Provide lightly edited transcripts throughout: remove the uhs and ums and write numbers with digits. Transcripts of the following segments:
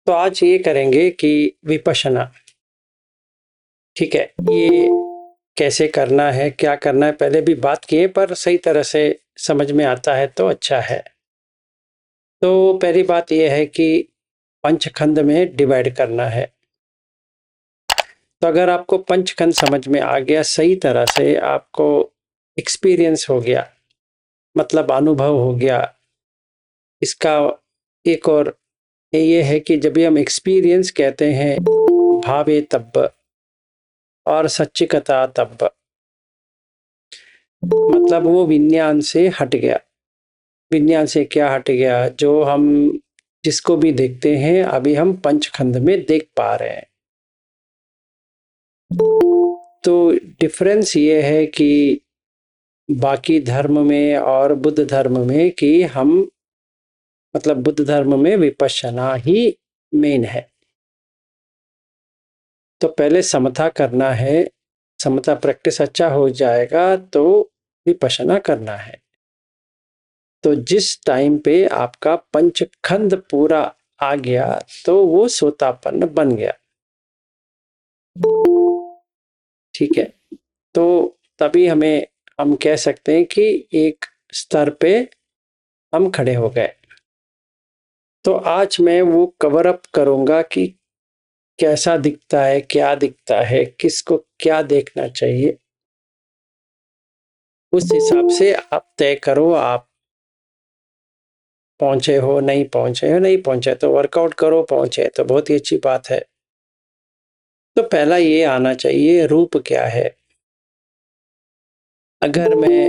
तो आज ये करेंगे कि विपश्यना। ठीक है, ये कैसे करना है, क्या करना है, पहले भी बात किए पर सही तरह से समझ में आता है तो अच्छा है। तो पहली बात यह है कि पंचखंड में डिवाइड करना है। तो अगर आपको पंचखंड समझ में आ गया, सही तरह से आपको एक्सपीरियंस हो गया, मतलब अनुभव हो गया, इसका एक और ये है कि जब भी हम एक्सपीरियंस कहते हैं भावे तब्ब और सच्चिकता तब्ब, मतलब वो विज्ञान से हट गया। विज्ञान से क्या हट गया? जो हम जिसको भी देखते हैं अभी हम पंचखंड में देख पा रहे हैं। तो डिफरेंस ये है कि बाकी धर्म में और बुद्ध धर्म में कि हम, मतलब बुद्ध धर्म में विपश्यना ही मेन है। तो पहले समता करना है, समता प्रैक्टिस अच्छा हो जाएगा तो विपश्यना करना है। तो जिस टाइम पे आपका पंचखंड पूरा आ गया तो वो सोतापन्न बन गया। ठीक है, तो तभी हम कह सकते हैं कि एक स्तर पे हम खड़े हो गए। तो आज मैं वो कवर अप करूंगा कि कैसा दिखता है, क्या दिखता है, किसको क्या देखना चाहिए। उस हिसाब से आप तय करो, आप पहुंचे हो, नहीं पहुंचे हो, नहीं पहुंचे तो वर्कआउट करो, पहुंचे तो बहुत ही अच्छी बात है। तो पहला ये आना चाहिए, रूप क्या है। अगर मैं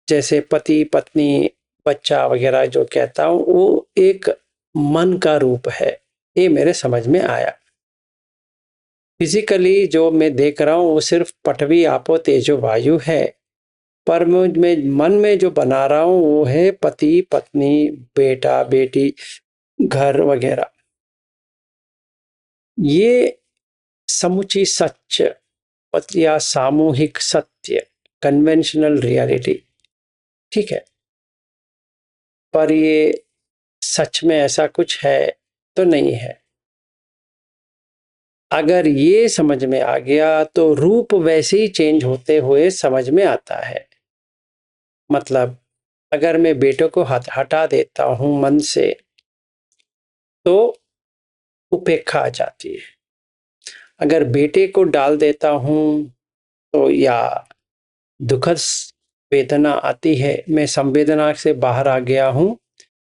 जैसे पति पत्नी बच्चा वगैरह जो कहता हूँ वो एक मन का रूप है, ये मेरे समझ में आया। फिजिकली जो मैं देख रहा हूँ वो सिर्फ पृथ्वी आपो तेजो वायु है, पर मैं मन में जो बना रहा हूँ वो है पति पत्नी बेटा बेटी घर वगैरह। ये समुची सच या सामूहिक सत्य, कन्वेंशनल रियलिटी। ठीक है, पर ये सच में ऐसा कुछ है तो नहीं है। अगर ये समझ में आ गया तो रूप वैसे ही चेंज होते हुए समझ में आता है। मतलब अगर मैं बेटे को हटा देता हूं मन से तो उपेक्षा आ जाती है। अगर बेटे को डाल देता हूं तो या दुखद वेदना आती है, मैं संवेदना से बाहर आ गया हूं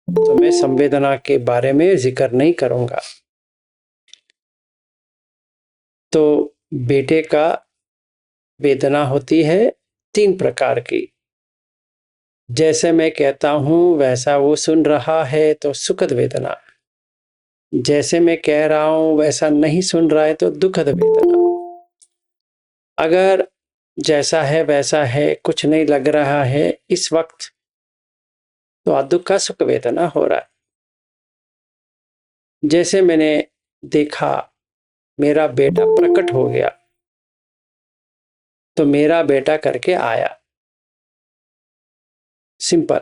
तो मैं संवेदना के बारे में जिक्र नहीं करूंगा। तो बेटे का वेदना होती है 3 प्रकार की। जैसे मैं कहता हूं वैसा वो सुन रहा है तो सुखद वेदना, जैसे मैं कह रहा हूं वैसा नहीं सुन रहा है तो दुखद वेदना। अगर जैसा है वैसा है, कुछ नहीं लग रहा है इस वक्त, तो दुख का सुख वेदना हो रहा है। जैसे मैंने देखा मेरा बेटा प्रकट हो गया तो मेरा बेटा करके आया, सिंपल।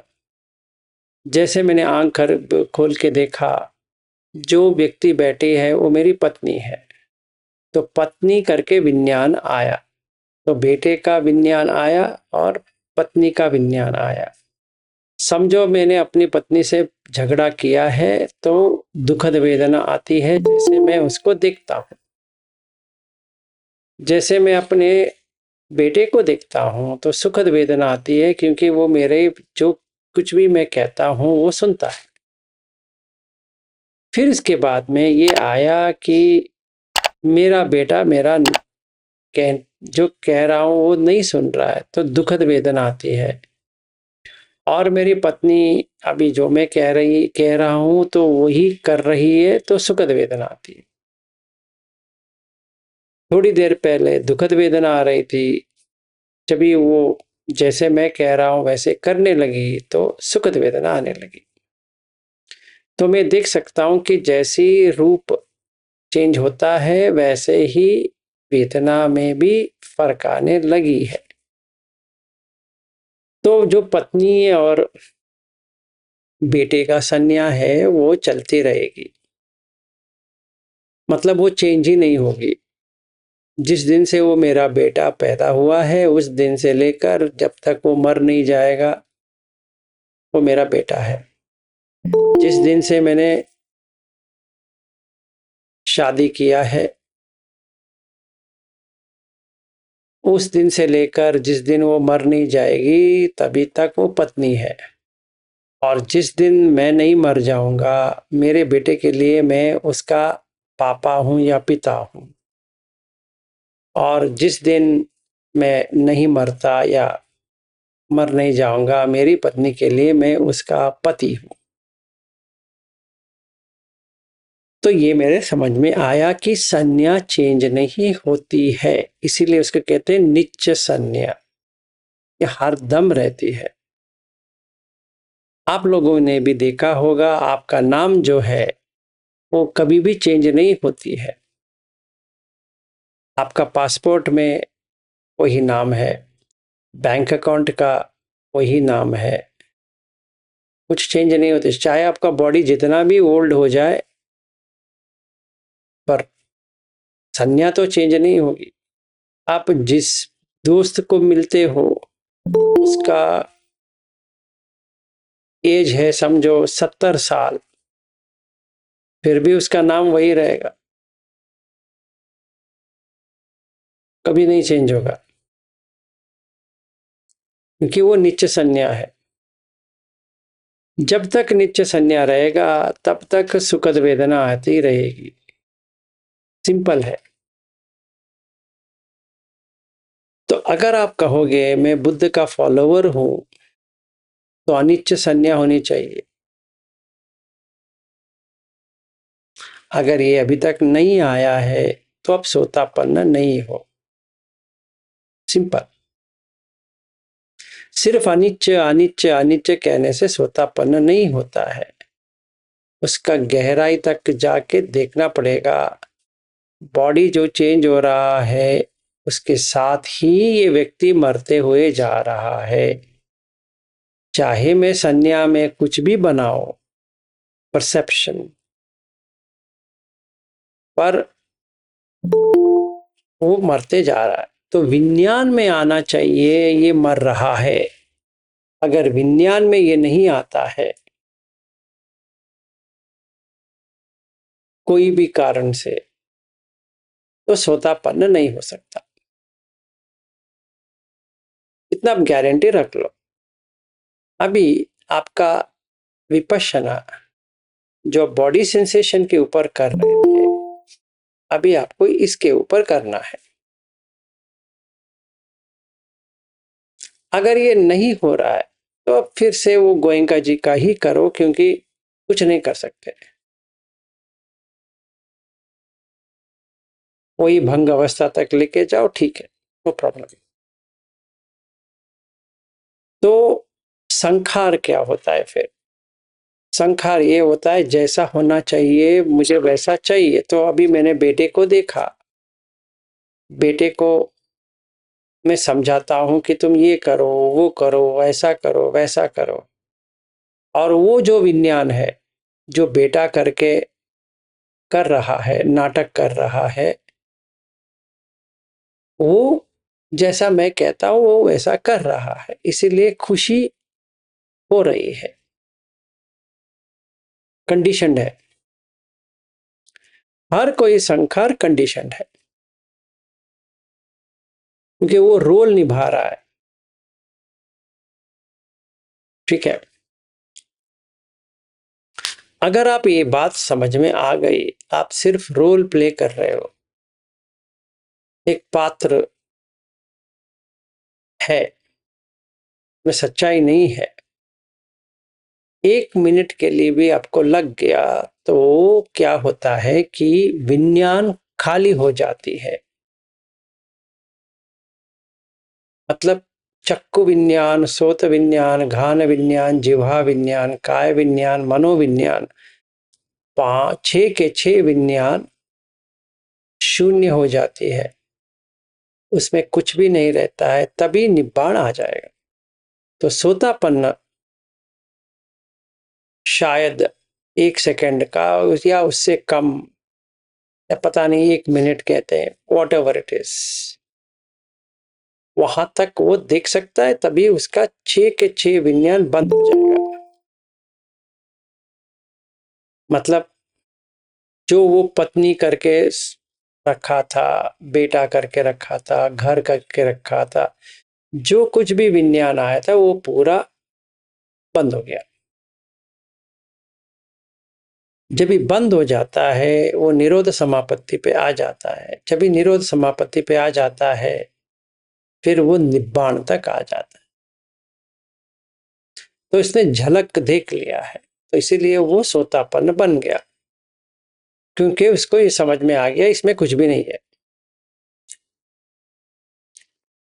जैसे मैंने आंख खोल के देखा, जो व्यक्ति बैठी है वो मेरी पत्नी है, तो पत्नी करके विज्ञान आया, तो बेटे का विज्ञान आया और पत्नी का विज्ञान आया। समझो मैंने अपनी पत्नी से झगड़ा किया है तो दुखद वेदना आती है जैसे मैं उसको देखता हूं। जैसे मैं अपने बेटे को देखता हूं तो सुखद वेदना आती है क्योंकि वो मेरे जो कुछ भी मैं कहता हूं वो सुनता है। फिर इसके बाद में ये आया कि मेरा बेटा मेरा कह जो कह रहा हूं वो नहीं सुन रहा है तो दुखद वेदना आती है। और मेरी पत्नी अभी जो मैं कह रहा हूं तो वही कर रही है तो सुखद वेदना आती है। थोड़ी देर पहले दुखद वेदना आ रही थी, जब वो जैसे मैं कह रहा हूं वैसे करने लगी तो सुखद वेदना आने लगी। तो मैं देख सकता हूं कि जैसी रूप चेंज होता है वैसे ही वेदना में भी फर्क आने लगी है। तो जो पत्नी और बेटे का संन्यास है वो चलती रहेगी। मतलब वो चेंज ही नहीं होगी। जिस दिन से वो मेरा बेटा पैदा हुआ है उस दिन से लेकर जब तक वो मर नहीं जाएगा वो मेरा बेटा है। जिस दिन से मैंने शादी किया है उस दिन से लेकर जिस दिन वो मर नहीं जाएगी तभी तक वो पत्नी है। और जिस दिन मैं नहीं मर जाऊंगा मेरे बेटे के लिए मैं उसका पापा हूं या पिता हूं। और जिस दिन मैं नहीं मरता या मर नहीं जाऊंगा मेरी पत्नी के लिए मैं उसका पति हूं। तो ये मेरे समझ में आया कि संज्ञा चेंज नहीं होती है, इसीलिए उसको कहते हैं नित्य संज्ञा, ये हर दम रहती है। आप लोगों ने भी देखा होगा आपका नाम जो है वो कभी भी चेंज नहीं होती है। आपका पासपोर्ट में वही नाम है, बैंक अकाउंट का वही नाम है, कुछ चेंज नहीं होते। चाहे आपका बॉडी जितना भी ओल्ड हो जाए पर संज्ञा तो चेंज नहीं होगी। आप जिस दोस्त को मिलते हो उसका एज है समझो 70 साल, फिर भी उसका नाम वही रहेगा, कभी नहीं चेंज होगा, क्योंकि वो नित्य संज्ञा है। जब तक नित्य संज्ञा रहेगा तब तक सुखद वेदना आती रहेगी। सिंपल है। तो अगर आप कहोगे मैं बुद्ध का फॉलोवर हूं तो अनित्य संज्ञा होनी चाहिए। अगर ये अभी तक नहीं आया है तो अब सोतापन्न नहीं हो। सिंपल। सिर्फ अनित्य अनित्य अनित्य कहने से सोतापन्न नहीं होता है, उसका गहराई तक जाके देखना पड़ेगा। बॉडी जो चेंज हो रहा है उसके साथ ही ये व्यक्ति मरते हुए जा रहा है। चाहे मैं संज्ञा में कुछ भी बनाओ, परसेप्शन, पर वो मरते जा रहा है। तो विज्ञान में आना चाहिए ये मर रहा है। अगर विज्ञान में ये नहीं आता है कोई भी कारण से तो सोतापन्न नहीं हो सकता। इतना आप गारंटी रख लो। अभी आपका विपश्यना जो बॉडी सेंसेशन के ऊपर कर रहे थे अभी आपको इसके ऊपर करना है। अगर ये नहीं हो रहा है तो अब फिर से वो गोयंका जी का ही करो, क्योंकि कुछ नहीं कर सकते। वही भंग अवस्था तक लेके जाओ, ठीक है, नो प्रॉब्लम। तो संखार क्या होता है फिर? संखार ये होता है जैसा होना चाहिए मुझे वैसा चाहिए। तो अभी मैंने बेटे को देखा, बेटे को मैं समझाता हूं कि तुम ये करो वो करो ऐसा करो वैसा करो, और वो जो विज्ञान है जो बेटा करके कर रहा है, नाटक कर रहा है, वो जैसा मैं कहता हूं वो वैसा कर रहा है, इसीलिए खुशी हो रही है। कंडीशनड है। हर कोई संखार कंडीशनड है, क्योंकि वो रोल निभा रहा है। ठीक है। अगर आप ये बात समझ में आ गई, आप सिर्फ रोल प्ले कर रहे हो, एक पात्र है, में सच्चाई नहीं है, 1 मिनट के लिए भी आपको लग गया तो क्या होता है कि विज्ञान खाली हो जाती है। मतलब चक्षु विज्ञान, सोत विज्ञान, घान विज्ञान, जिह्वा विज्ञान, काय विज्ञान, मनोविज्ञान, 6 के 6 विज्ञान शून्य हो जाती है, उसमें कुछ भी नहीं रहता है, तभी निब्बाण आ जाएगा। तो सोतापन्न शायद 1 सेकंड का या उससे कम या पता नहीं 1 मिनट कहते हैं, वॉट एवर इट इज, वहां तक वो देख सकता है, तभी उसका 6 के 6 विज्ञान बंद हो जाएगा। मतलब जो वो पत्नी करके रखा था, बेटा करके रखा था, घर करके रखा था, जो कुछ भी विज्ञान आया था वो पूरा बंद हो गया। जब ये बंद हो जाता है वो निरोध समापत्ति पे आ जाता है। जब ये निरोध समापत्ति पे आ जाता है फिर वो निब्बाण तक आ जाता है। तो इसने झलक देख लिया है, तो इसीलिए वो सोतापन्न बन गया, क्योंकि उसको ये समझ में आ गया इसमें कुछ भी नहीं है।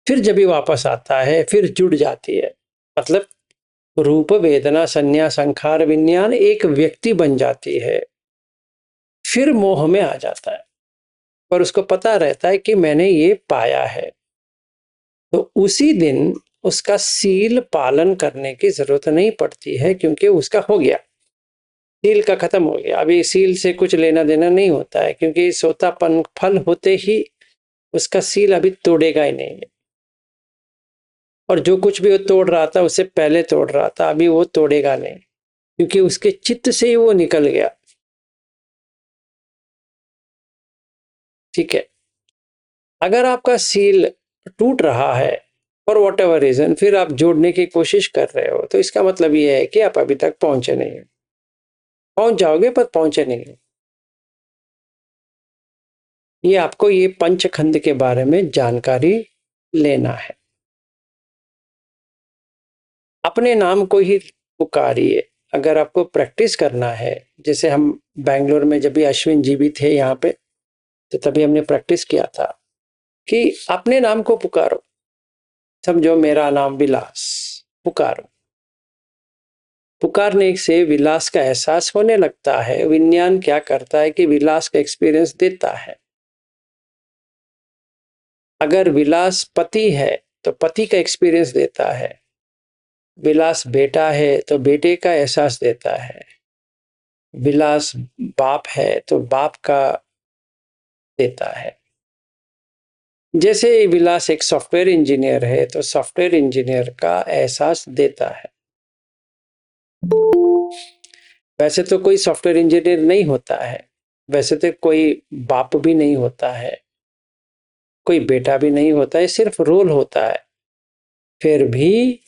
फिर जब ये वापस आता है फिर जुड़ जाती है, मतलब रूप वेदना संज्ञा संखार विज्ञान एक व्यक्ति बन जाती है। फिर मोह में आ जाता है, पर उसको पता रहता है कि मैंने ये पाया है, तो उसी दिन उसका सील पालन करने की जरूरत नहीं पड़ती है, क्योंकि उसका हो गया, सील का खत्म हो गया। अभी सील से कुछ लेना देना नहीं होता है, क्योंकि सोतापन फल होते ही उसका सील अभी तोड़ेगा ही नहीं। और जो कुछ भी वो तोड़ रहा था उससे पहले तोड़ रहा था, अभी वो तोड़ेगा नहीं, क्योंकि उसके चित्त से ही वो निकल गया। ठीक है, अगर आपका सील टूट रहा है फॉर वॉट एवर रीजन, फिर आप जोड़ने की कोशिश कर रहे हो, तो इसका मतलब ये है कि आप अभी तक पहुंचे नहीं हो। पहुंच जाओगे पर पहुंचे नहीं हो। ये आपको ये पंचखंड के बारे में जानकारी लेना है। अपने नाम को ही पुकारिए। अगर आपको प्रैक्टिस करना है, जैसे हम बैंगलोर में जब भी अश्विन जी भी थे यहाँ पे, तो तभी हमने प्रैक्टिस किया था कि अपने नाम को पुकारो। समझो मेरा नाम विलास, पुकारो। पुकारने से विलास का एहसास होने लगता है। विज्ञान क्या करता है कि विलास का एक्सपीरियंस देता है। अगर विलास पति है तो पति का एक्सपीरियंस देता है, विलास बेटा है तो बेटे का एहसास देता है, विलास बाप है तो बाप का देता है। जैसे विलास एक सॉफ्टवेयर इंजीनियर है तो सॉफ्टवेयर इंजीनियर का एहसास देता है। वैसे तो कोई सॉफ्टवेयर इंजीनियर नहीं होता है, वैसे तो कोई बाप भी नहीं होता है, कोई बेटा भी नहीं होता है, सिर्फ रोल होता है। फिर भी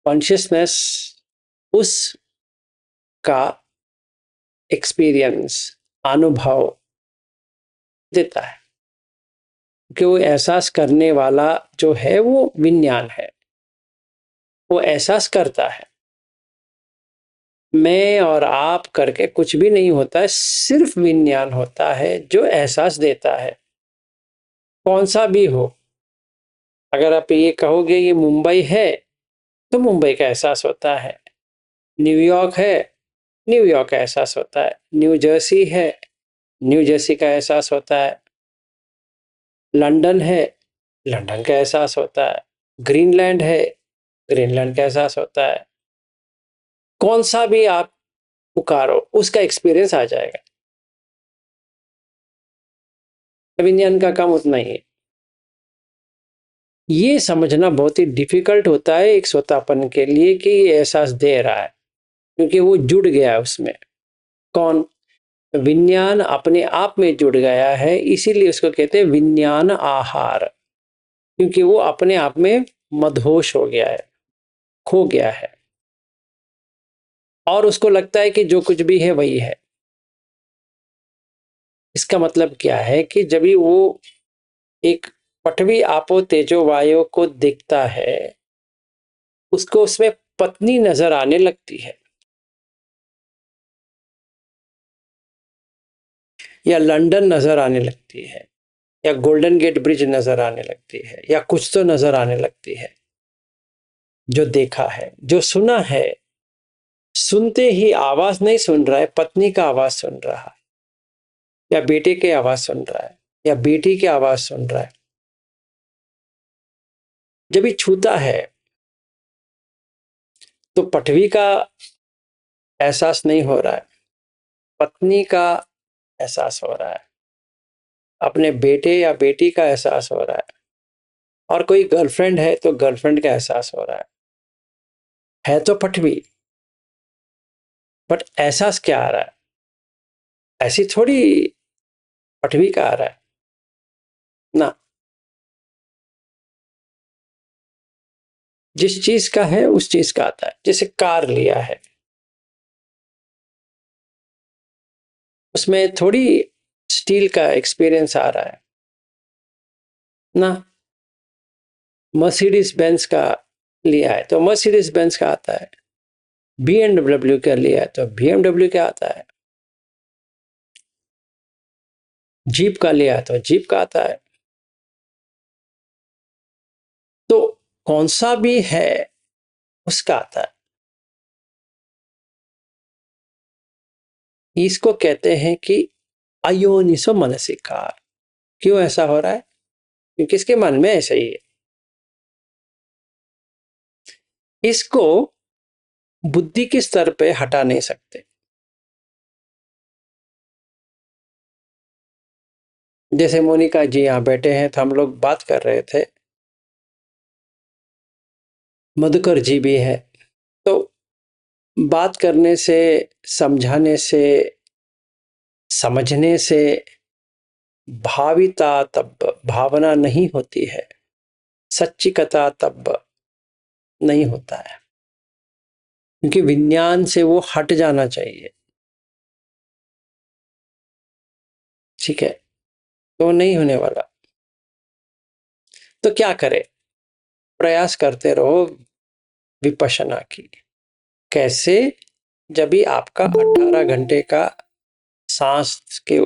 कॉन्शियसनेस उसका एक्सपीरियंस, अनुभव देता है, कि वो एहसास करने वाला जो है वो विज्ञान है, वो एहसास करता है। मैं और आप करके कुछ भी नहीं होता है, सिर्फ विज्ञान होता है जो एहसास देता है, कौन सा भी हो। अगर आप ये कहोगे ये मुंबई है तो मुंबई का एहसास होता है, न्यूयॉर्क है न्यूयॉर्क का एहसास होता है, न्यू जर्सी है न्यू जर्सी का एहसास होता है, लंदन है लंदन का एहसास होता है, ग्रीनलैंड है ग्रीनलैंड का एहसास होता है। कौन सा भी आप पुकारो उसका एक्सपीरियंस आ जाएगा। विज्ञान का काम उतना ही है। ये समझना बहुत ही डिफिकल्ट होता है एक श्रोतापन के लिए कि ये एहसास दे रहा है, क्योंकि वो जुड़ गया है उसमें। कौन? विज्ञान अपने आप में जुड़ गया है, इसीलिए उसको कहते हैं विज्ञान आहार, क्योंकि वो अपने आप में मदहोश हो गया है, खो गया है, और उसको लगता है कि जो कुछ भी है वही है। इसका मतलब क्या है कि जब भी वो एक पटवी आपो तेजो वायु को देखता है, उसको उसमें पत्नी नजर आने लगती है, या लंदन नजर आने लगती है, या गोल्डन गेट ब्रिज नजर आने लगती है, या कुछ तो नजर आने लगती है। जो देखा है, जो सुना है, सुनते ही आवाज नहीं सुन रहा है, पत्नी का आवाज सुन रहा है, या बेटे की आवाज सुन रहा है, या बेटी की आवाज सुन रहा है। जब ये छूता है तो पटवी का एहसास नहीं हो रहा है, पत्नी का एहसास हो रहा है। अपने बेटे या बेटी का एहसास हो रहा है, और कोई गर्लफ्रेंड है तो गर्लफ्रेंड का एहसास हो रहा है तो पठवी, बट एहसास क्या आ रहा है? ऐसी थोड़ी पठवी का आ रहा है ना। जिस चीज का है उस चीज का आता है। जैसे कार लिया है, उसमें थोड़ी स्टील का एक्सपीरियंस आ रहा है ना। मर्सिडीज बेंज का लिया है तो मर्सिडीज बेंज का आता है, BMW का लिया है तो BMW का आता है, जीप का लिया है तो जीप का आता है। तो कौन सा भी है उसका आता है। इसको कहते हैं कि अयोनिसो मनसिकार। क्यों ऐसा हो रहा है? क्योंकि इसके मन में ऐसा ही है। इसको बुद्धि के स्तर पे हटा नहीं सकते। जैसे मोनिका जी यहाँ बैठे हैं तो हम लोग बात कर रहे थे, मधुकर जी भी है, तो बात करने से, समझाने से, समझने से भाविता तब भावना नहीं होती है, सच्ची कथा तब नहीं होता है, क्योंकि विज्ञान से वो हट जाना चाहिए। ठीक है, तो नहीं होने वाला। तो क्या करें? प्रयास करते रहो विपश्यना की। कैसे? जब भी आपका 18 घंटे का सांस के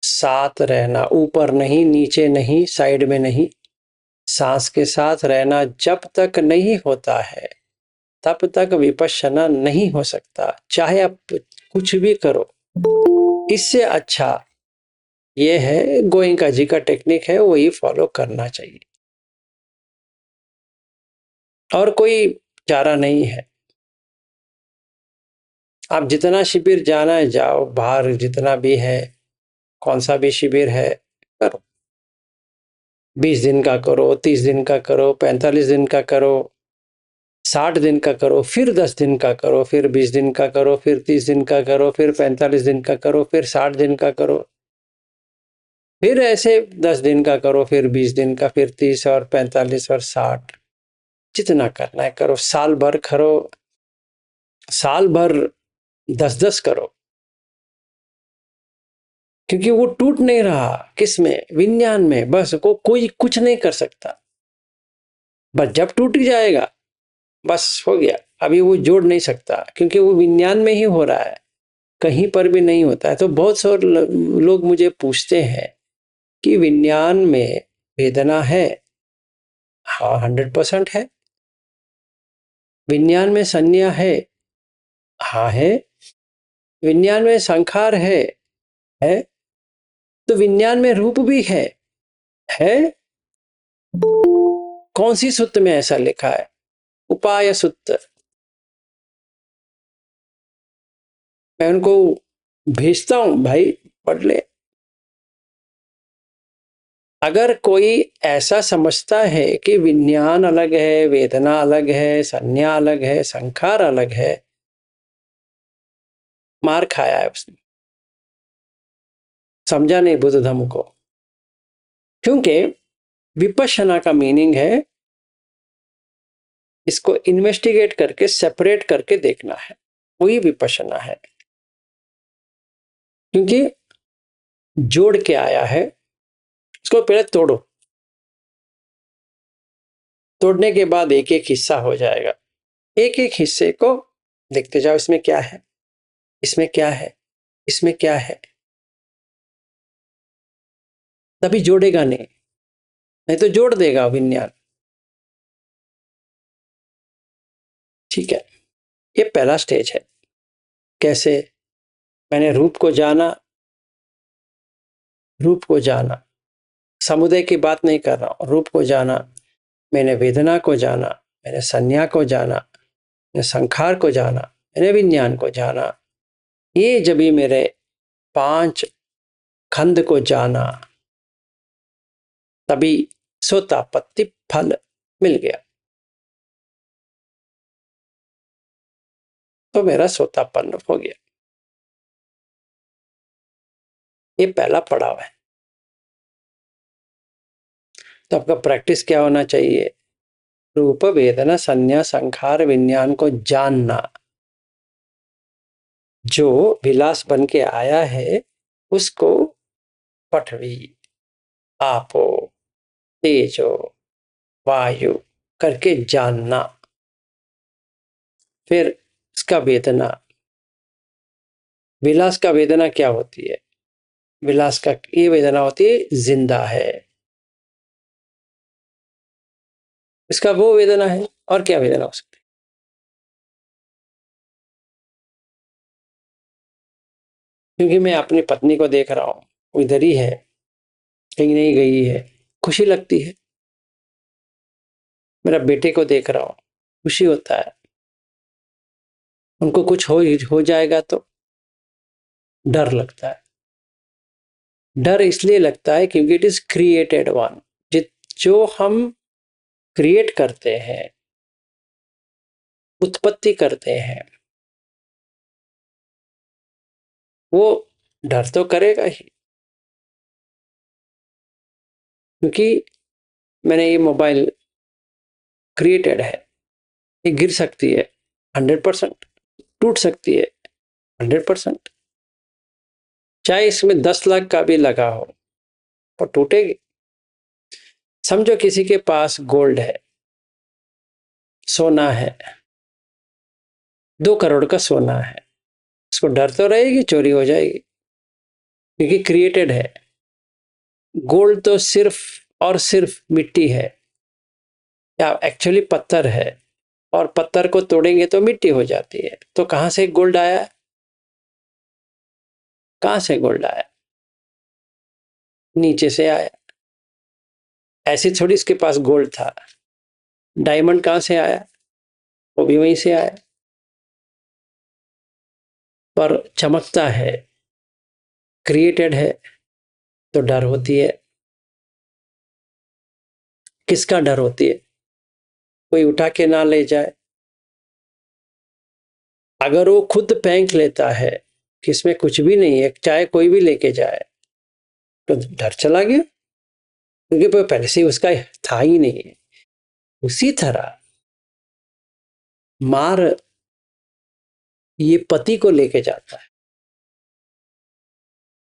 साथ रहना, ऊपर नहीं, नीचे नहीं, साइड में नहीं, सांस के साथ रहना जब तक नहीं होता है तब तक विपश्यना नहीं हो सकता, चाहे आप कुछ भी करो। इससे अच्छा ये है, गोइंका जी का टेक्निक है, वही फॉलो करना चाहिए, और कोई चारा नहीं है। आप जितना शिविर जाना है जाओ, बाहर जितना भी है, कौन सा भी शिविर है करो। 20 दिन का करो, 30 दिन का करो, 45 दिन का करो, 60 दिन का करो, फिर 10 दिन का करो, फिर 20 दिन का करो, फिर 30 दिन का करो, फिर 45 दिन का करो, फिर 60 दिन का करो, फिर ऐसे 10 दिन का करो, फिर 20 दिन का, फिर 30 और 45 और 60, जितना करना है करो। साल भर करो, साल भर 10-10 करो, क्योंकि वो टूट नहीं रहा। किसमें? विज्ञान में। बस को कोई कुछ नहीं कर सकता। बस जब टूट जाएगा बस हो गया। अभी वो जोड़ नहीं सकता, क्योंकि वो विज्ञान में ही हो रहा है, कहीं पर भी नहीं होता है। तो बहुत सारे लोग मुझे पूछते हैं कि विज्ञान में वेदना है? हाँ, 100% है। विज्ञान में संज्ञा है? हाँ है। विज्ञान में संखार है। तो विज्ञान में रूप भी है। कौन सी सूत्र में ऐसा लिखा है? उपाय सूत्र। मैं उनको भेजता हूं, भाई पढ़ ले। अगर कोई ऐसा समझता है कि विज्ञान अलग है, वेदना अलग है, संज्ञा अलग है, संखार अलग है, मार खाया है उसने। समझा नहीं बुद्ध धम्म को। क्योंकि विपश्यना का मीनिंग है इसको इन्वेस्टिगेट करके, सेपरेट करके देखना है, वही विपश्यना है। क्योंकि जोड़ के आया है, उसको पहले तोड़ो, तोड़ने के बाद एक एक हिस्सा हो जाएगा। एक एक हिस्से को देखते जाओ, इसमें क्या है, इसमें क्या है, इसमें क्या है, तभी जोड़ेगा नहीं, नहीं तो जोड़ देगा विज्ञान। ठीक है, ये पहला स्टेज है। कैसे? मैंने रूप को जाना, रूप को जाना, समुदय की बात नहीं कर रहा हूं, रूप को जाना। मैंने वेदना को जाना, मैंने संज्ञा को जाना, मैंने संखार को जाना, मैंने विज्ञान को जाना। ये जब भी मेरे 5 खंड को जाना, तभी सोतापत्ति फल मिल गया। तो मेरा सोतापन्न हो गया। ये पहला पड़ाव है। तो आपका प्रैक्टिस क्या होना चाहिए? रूप वेदना संज्ञा संखार विज्ञान को जानना। जो विलास बन के आया है उसको पठवी, आपो, तेजो, वायु करके जानना। फिर इसका वेदना, विलास का वेदना क्या होती है? विलास का ये वेदना होती है जिंदा है, इसका वो वेदना है। और क्या वेदना हो सकती है? क्योंकि मैं अपनी पत्नी को देख रहा हूं, वो इधर ही है, कहीं नहीं गई है, खुशी लगती है। मेरा बेटे को देख रहा हूं, खुशी होता है। उनको कुछ हो जाएगा तो डर लगता है। डर इसलिए लगता है क्योंकि इट इज क्रिएटेड वन। जो हम क्रिएट करते हैं, उत्पत्ति करते हैं, वो डर तो करेगा ही। क्योंकि मैंने ये मोबाइल क्रिएटेड है, ये गिर सकती है 100%, टूट सकती है 100%। चाहे इसमें 10 लाख का भी लगा हो और टूटेगी। समझो किसी के पास गोल्ड है, सोना है, 2 करोड़ का सोना है, उसको डर तो रहेगी चोरी हो जाएगी, क्योंकि क्रिएटेड है। गोल्ड तो सिर्फ और सिर्फ मिट्टी है, या एक्चुअली पत्थर है, और पत्थर को तोड़ेंगे तो मिट्टी हो जाती है। तो कहां से गोल्ड आया? कहां से गोल्ड आया? नीचे से आया। ऐसी थोड़ी इसके पास गोल्ड था। डायमंड कहां से आया? वो भी वहीं से आया। पर चमकता है, क्रिएटेड है, तो डर होती है। किसका डर होती है? कोई उठा के ना ले जाए। अगर वो खुद फेंक लेता है कि इसमें कुछ भी नहीं है, चाहे कोई भी लेके जाए, तो डर चला गया, क्योंकि पहले से उसका था ही नहीं है। उसी तरह मार ये पति को लेके जाता है,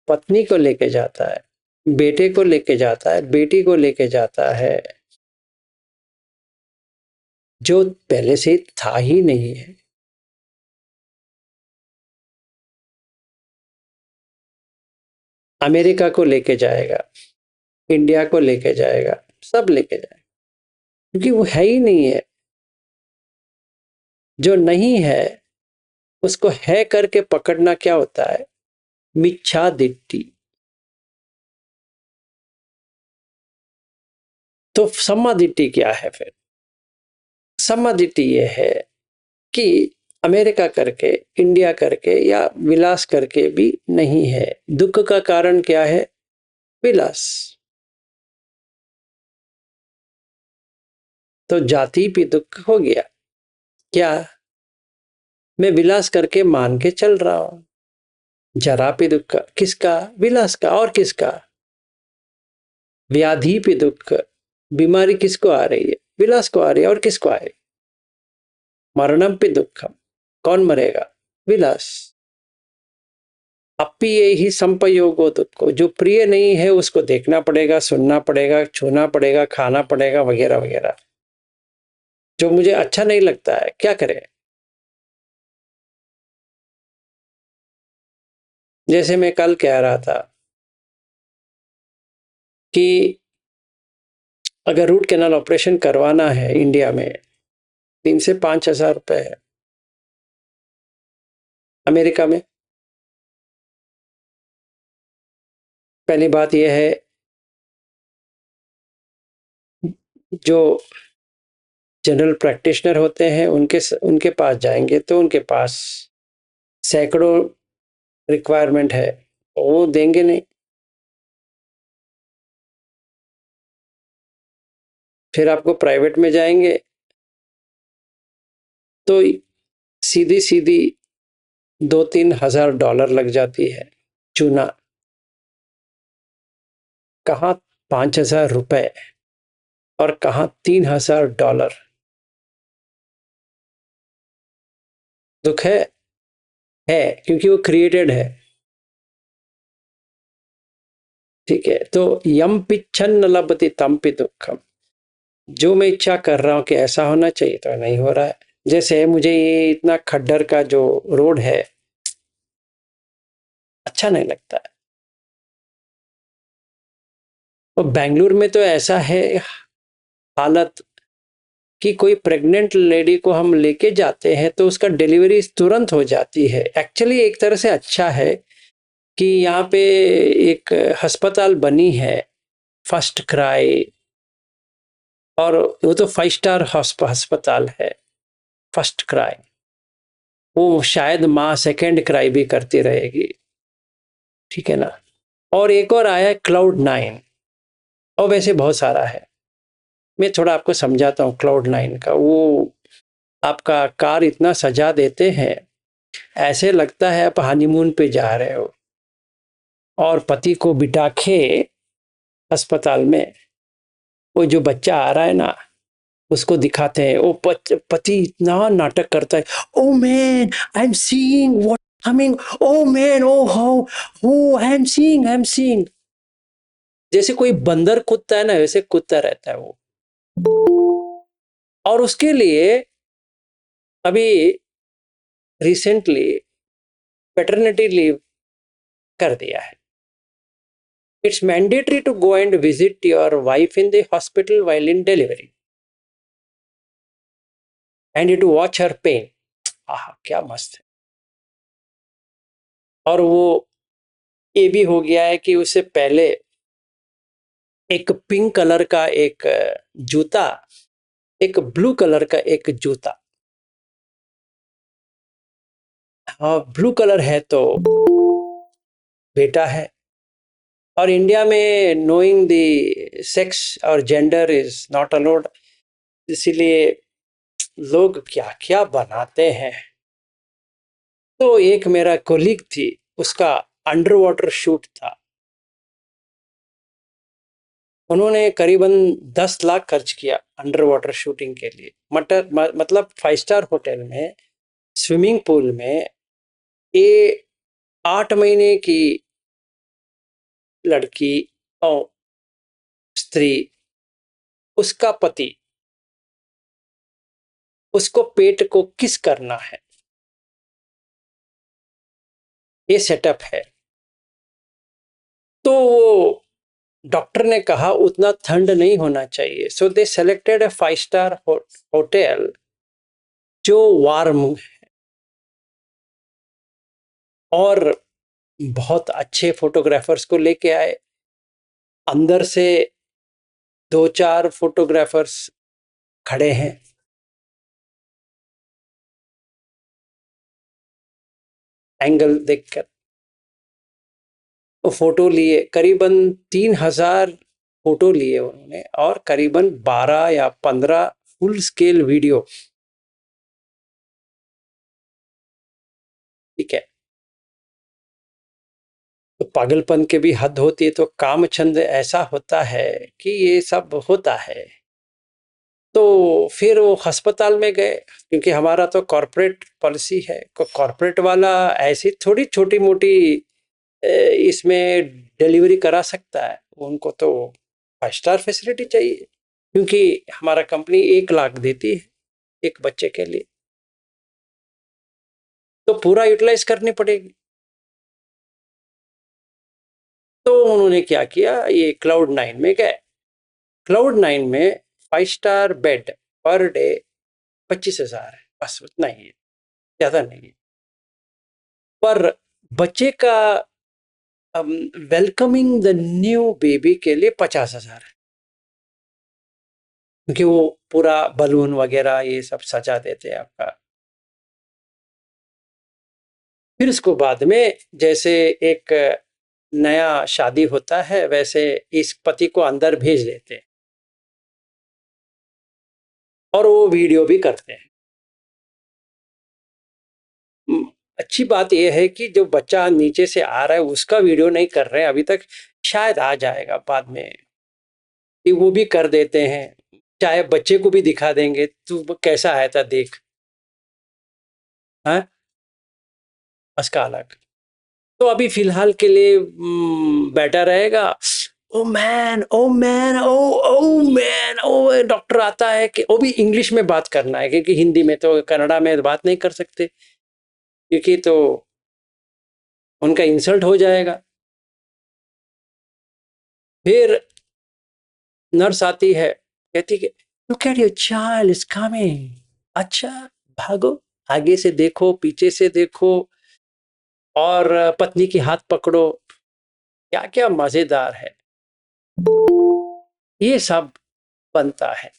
पत्नी को लेके जाता है, बेटे को लेके जाता है, बेटी को लेके जाता है, जो पहले से था ही नहीं है। अमेरिका को लेके जाएगा, इंडिया को लेके जाएगा, सब लेके जाएगा, क्योंकि वो है ही नहीं है। जो नहीं है उसको है करके पकड़ना क्या होता है? मिच्छा दिट्ठी। तो सम्मा दिट्ठी क्या है फिर? सम्मा दिट्ठी ये है कि अमेरिका करके, इंडिया करके या विलास करके भी नहीं है। दुख का कारण क्या है? विलास। तो जाति भी दुख हो गया। क्या? मैं विलास करके मान के चल रहा हूं। जरा पे दुख किसका? विलास का। और किसका? व्याधि पे दुख, बीमारी किसको आ रही है? विलास को आ रही है। और किसको आए? मरणम पे दुखम, कौन मरेगा? विलास। अप्पिये ही संपयोगो दुख, जो प्रिय नहीं है उसको देखना पड़ेगा, सुनना पड़ेगा, छूना पड़ेगा, खाना पड़ेगा, वगैरह वगैरह। जो मुझे अच्छा नहीं लगता है, क्या करें? जैसे मैं कल कह रहा था कि अगर रूट कैनाल ऑपरेशन करवाना है इंडिया में, 3 से 5 हजार रुपए है। अमेरिका में पहली बात यह है, जो जनरल प्रैक्टिशनर होते हैं उनके पास जाएंगे तो उनके पास सैकड़ों रिक्वायरमेंट है, वो देंगे नहीं। फिर आपको प्राइवेट में जाएंगे तो सीधी सीधी 2-3 हज़ार डॉलर लग जाती है चूना, कहाँ 5,000 रुपए और कहाँ 3,000 डॉलर। दुख है क्योंकि वो क्रिएटेड है। ठीक है, तो यम पिच्छन न लभते तमपि दुखम। जो मैं इच्छा कर रहा हूं कि ऐसा होना चाहिए तो नहीं हो रहा है। जैसे मुझे ये इतना खड्डर का जो रोड है अच्छा नहीं लगता है। और बेंगलुरु में तो ऐसा है हालत कि कोई प्रेग्नेंट लेडी को हम लेके जाते हैं तो उसका डिलीवरी तुरंत हो जाती है। एक्चुअली एक तरह से अच्छा है कि यहाँ पे एक अस्पताल बनी है फर्स्ट क्राई, और वो तो 5 स्टार अस्पताल है फर्स्ट क्राई। वो शायद माँ सेकेंड क्राई भी करती रहेगी, ठीक है ना। और एक और आया है क्लाउड 9, और वैसे बहुत सारा है। मैं थोड़ा आपको समझाता हूँ क्लाउड 9 का। वो आपका कार इतना सजा देते हैं, ऐसे लगता है आप हनीमून पे जा रहे हो। और पति को बिठा के अस्पताल में वो जो बच्चा आ रहा है ना उसको दिखाते हैं। वो पति इतना नाटक करता है, oh man I am seeing what coming, oh man oh how, oh I am seeing. जैसे कोई बंदर कूदता है ना वैसे कूदता रहता है वो। और उसके लिए अभी रिसेंटली पैटर्निटी लीव कर दिया है। It's mandatory to go and visit your wife in the hospital while in delivery and to watch her pain. आह क्या मस्त है। और वो ये भी हो गया है कि उससे पहले एक पिंक कलर का एक जूता, एक ब्लू कलर का एक जूता। हाँ ब्लू कलर है तो बेटा है। और इंडिया में नोइंग द सेक्स और जेंडर इज नॉट अलाउड, इसीलिए लोग क्या क्या बनाते हैं। तो एक मेरा कोलीग थी, उसका अंडर वाटर शूट था। उन्होंने करीबन 10 लाख खर्च किया अंडर वाटर शूटिंग के लिए। मतलब 5 स्टार होटल में स्विमिंग पूल में। ये 8 महीने की लड़की और स्त्री, उसका पति उसको पेट को किस करना है, ये सेटअप है। तो वो डॉक्टर ने कहा उतना ठंड नहीं होना चाहिए, सो दे सेलेक्टेड ए 5 स्टार होटल जो वार्म। और बहुत अच्छे फोटोग्राफर्स को लेके आए। अंदर से 2-4 फोटोग्राफर्स खड़े हैं, एंगल देखकर वो फोटो लिए। करीबन 3,000 फोटो लिए उन्होंने, और करीबन 12 या 15 फुल स्केल वीडियो। ठीक है, तो पागलपन के भी हद होती है। तो कामचंद ऐसा होता है कि ये सब होता है। तो फिर वो अस्पताल में गए, क्योंकि हमारा तो कॉर्पोरेट पॉलिसी है। कॉर्पोरेट वाला ऐसी थोड़ी छोटी मोटी इसमें डिलीवरी करा सकता है। उनको तो 5 स्टार फैसिलिटी चाहिए, क्योंकि हमारा कंपनी 1 लाख देती है एक बच्चे के लिए, तो पूरा यूटिलाइज करनी पड़ेगी। तो उन्होंने क्या किया, ये क्लाउड 9 में गए। क्लाउड 9 में 5 स्टार बेड पर डे 25,000 है, बस उतना ही है, ज्यादा नहीं है। पर बच्चे का वेलकमिंग द न्यू बेबी के लिए 50,000 है, क्योंकि वो पूरा बलून वगैरह ये सब सजा देते हैं आपका। फिर उसको बाद में जैसे एक नया शादी होता है वैसे इस पति को अंदर भेज देते हैं। और वो वीडियो भी करते हैं। अच्छी बात यह है कि जो बच्चा नीचे से आ रहा है उसका वीडियो नहीं कर रहे हैं अभी तक, शायद आ जाएगा बाद में कि वो भी कर देते हैं, चाहे बच्चे को भी दिखा देंगे तू कैसा आया था देख। हाँ, उसका अलग। तो अभी फिलहाल के लिए बेटर रहेगा। ओ मैन, ओ मैन, ओ ओ मैन, ओ डॉक्टर आता है कि वो भी इंग्लिश में बात करना है, क्योंकि हिंदी में तो कन्नड़ा में बात नहीं कर सकते, क्योंकि तो उनका इंसल्ट हो जाएगा। फिर नर्स आती है, कहती है look at your child is coming. अच्छा, भागो, आगे से देखो, पीछे से देखो, और पत्नी की हाथ पकड़ो। क्या क्या मजेदार है ये सब बनता है।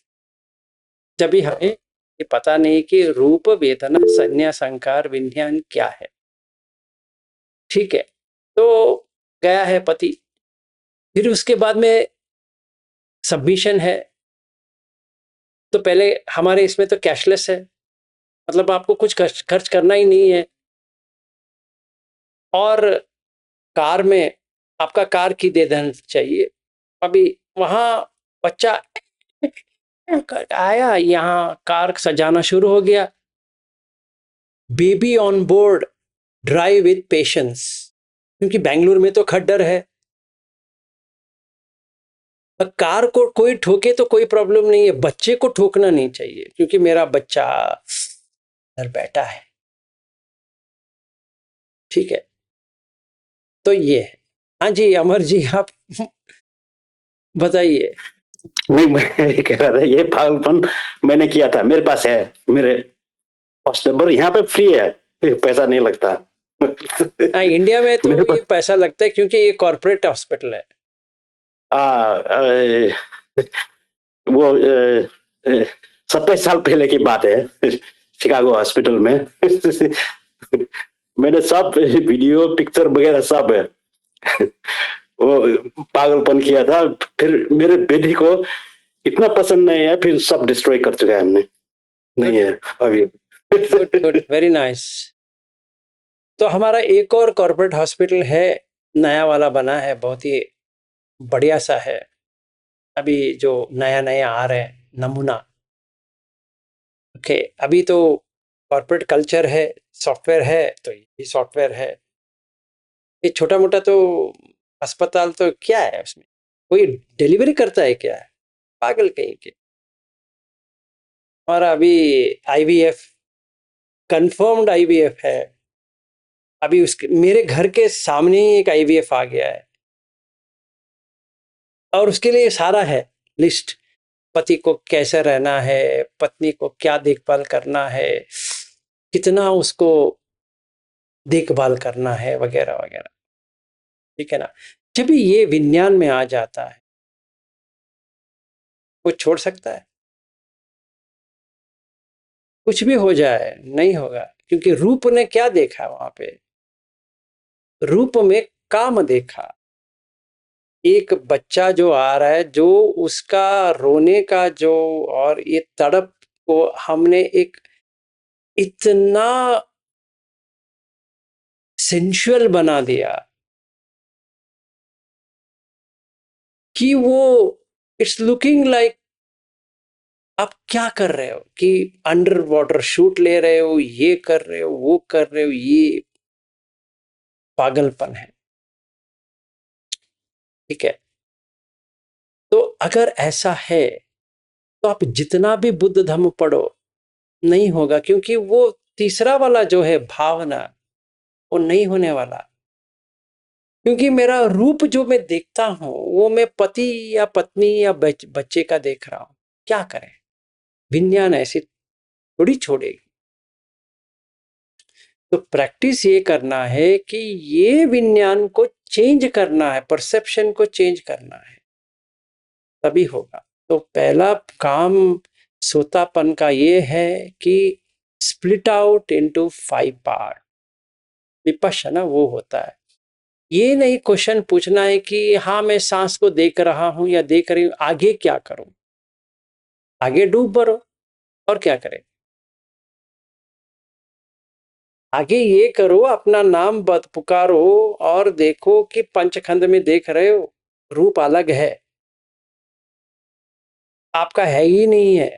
जब भी हमें ये पता नहीं कि रूप वेदना संज्ञा संकार विज्ञान क्या है। ठीक है, तो गया है पति, फिर उसके बाद में सबमिशन है। तो पहले हमारे इसमें तो कैशलेस है, मतलब आपको कुछ खर्च करना ही नहीं है। और कार में आपका कार की दे देना चाहिए। अभी वहां बच्चा आया, यहाँ कार सजाना शुरू हो गया। Baby on board, drive with patience, क्योंकि बेंगलुरु में तो खड्डर है। कार को कोई ठोके तो कोई प्रॉब्लम नहीं है, बच्चे को ठोकना नहीं चाहिए, क्योंकि मेरा बच्चा घर बैठा है। ठीक है, तो ये है। हाँ जी अमर जी, आप बताइए। नहीं, मैं ये कह रहा था, ये पागलपन मैंने किया था, मेरे पास है, मेरे पास नंबर यहाँ पे फ्री है, पैसा नहीं लगता। हाँ, इंडिया में तो मेरे ये पास पैसा लगता है, क्योंकि ये कॉर्पोरेट हॉस्पिटल है। वो 27 साल पहले की बात है, शिकागो हॉस्पिटल में। मैंने सब वीडियो पिक्चर वगैरह सब है, वो पागलपन किया था। फिर मेरे बेटी को इतना पसंद नहीं है, फिर सब डिस्ट्रॉय कर चुका है हमने, नहीं है अभी। Good good, very nice. तो हमारा एक और कॉर्पोरेट हॉस्पिटल है, नया वाला बना है, बहुत ही बढ़िया सा है। अभी जो नया नया आ रहे हैं नमूना। ओके, अभी तो कॉर्पोरेट कल्चर है, सॉफ्टवेयर है, तो ये सॉफ्टवेयर है। ये छोटा मोटा तो अस्पताल तो क्या है, उसमें कोई डिलीवरी करता है क्या है, पागल कहीं के। और अभी आईवीएफ, कंफर्म्ड आईवीएफ है। अभी उसके मेरे घर के सामने ही एक आईवीएफ आ गया है, और उसके लिए सारा है लिस्ट। पति को कैसे रहना है, पत्नी को क्या देखभाल करना है, कितना उसको देखभाल करना है, वगैरह वगैरह। ठीक है ना। जब भी ये विज्ञान में आ जाता है, वो छोड़ सकता है? कुछ भी हो जाए नहीं होगा, क्योंकि रूप ने क्या देखा वहां पे, रूप में काम देखा। एक बच्चा जो आ रहा है, जो उसका रोने का जो, और ये तड़प को हमने एक इतना सेंशुअल बना दिया कि वो इट्स लुकिंग लाइक आप क्या कर रहे हो, कि अंडर वाटर शूट ले रहे हो, ये कर रहे हो, वो कर रहे हो, ये पागलपन है। ठीक है, तो अगर ऐसा है तो आप जितना भी बुद्ध धम्म पढ़ो नहीं होगा, क्योंकि वो तीसरा वाला जो है भावना, वो नहीं होने वाला। क्योंकि मेरा रूप जो मैं देखता हूं, वो मैं पति या पत्नी या बच्चे का देख रहा हूं। क्या करें, विज्ञान ऐसी थोड़ी छोड़ेगी। तो प्रैक्टिस ये करना है कि ये विज्ञान को चेंज करना है, परसेप्शन को चेंज करना है, तभी होगा। तो पहला काम सोतापन का ये है कि split out into 5 part. Vipassana वो होता है। ये नहीं क्वेश्चन पूछना है कि हाँ मैं सांस को देख रहा हूं या देख रही हूं, आगे क्या करूं, आगे डूब मरो। और क्या करें? आगे ये करो, अपना नाम बद पुकारो और देखो कि पंचखंड में देख रहे हो रूप अलग है, आपका है ही नहीं है।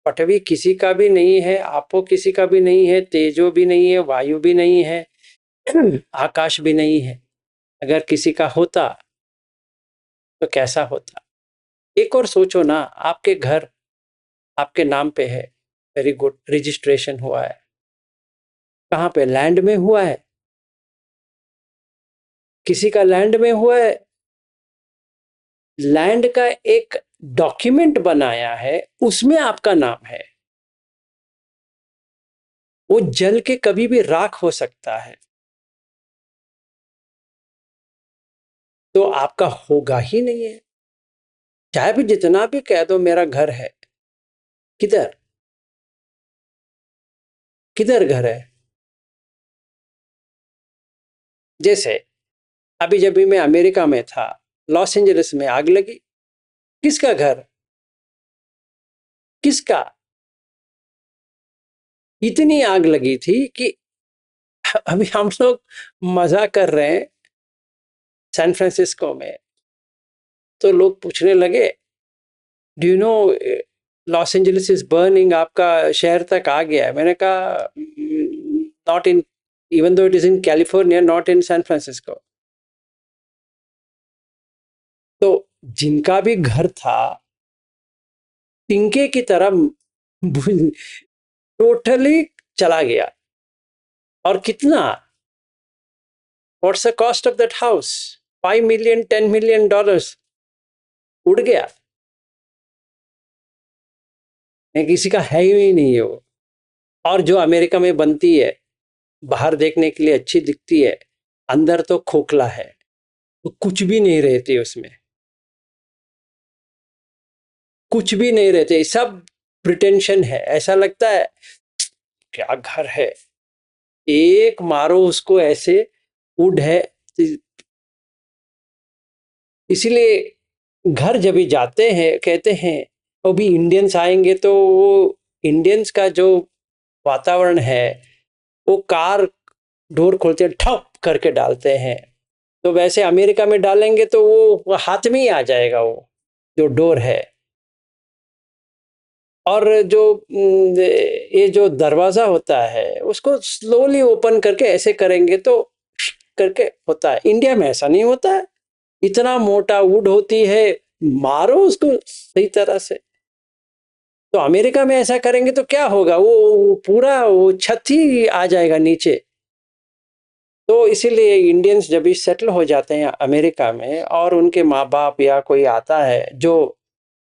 पटवी किसी का भी नहीं है, आपो किसी का भी नहीं है, तेजो भी नहीं है, वायु भी नहीं है, आकाश भी नहीं है। अगर किसी का होता तो कैसा होता? एक और सोचो ना, आपके घर आपके नाम पे है, वेरी गुड, रजिस्ट्रेशन हुआ है, कहाँ पे? लैंड में हुआ है, किसी का लैंड में हुआ है, लैंड का एक डॉक्यूमेंट बनाया है, उसमें आपका नाम है। वो जल के कभी भी राख हो सकता है, तो आपका होगा ही नहीं है। चाहे भी जितना भी कह दो मेरा घर है, किधर किधर घर है? जैसे अभी जब भी मैं अमेरिका में था, लॉस एंजलिस में आग लगी, किसका घर? किसका? इतनी आग लगी थी कि अभी हम लोग मजा कर रहे हैं सैन फ्रांसिस्को में, तो लोग पूछने लगे, do you know Los Angeles is burning, आपका शहर तक आ गया है। मैंने कहा not in, even though it is in California, not in San Francisco. तो जिनका भी घर था टिंके की तरह टोटली चला गया। और कितना? What's the cost of that house? 5 million, $10 million उड़ गया। किसी का है ही नहीं है वो। और जो अमेरिका में बनती है, बाहर देखने के लिए अच्छी दिखती है, अंदर तो खोखला है, तो कुछ भी नहीं रहती उसमें, कुछ भी नहीं रहते, सब प्रिटेंशन है। ऐसा लगता है क्या घर है, एक मारो उसको ऐसे, वुड है। इसीलिए घर जब भी जाते हैं कहते हैं, अभी इंडियंस आएंगे तो वो इंडियंस का जो वातावरण है, वो कार डोर खोलते ठप करके डालते हैं, तो वैसे अमेरिका में डालेंगे तो वो हाथ में ही आ जाएगा वो जो डोर है। और जो ये जो दरवाजा होता है उसको स्लोली ओपन करके ऐसे करेंगे तो करके होता है। इंडिया में ऐसा नहीं होता है, इतना मोटा वुड होती है, मारो उसको सही तरह से। तो अमेरिका में ऐसा करेंगे तो क्या होगा, वो पूरा वो छत ही आ जाएगा नीचे। तो इसीलिए इंडियंस जब भी सेटल हो जाते हैं अमेरिका में, और उनके माँ बाप या कोई आता है जो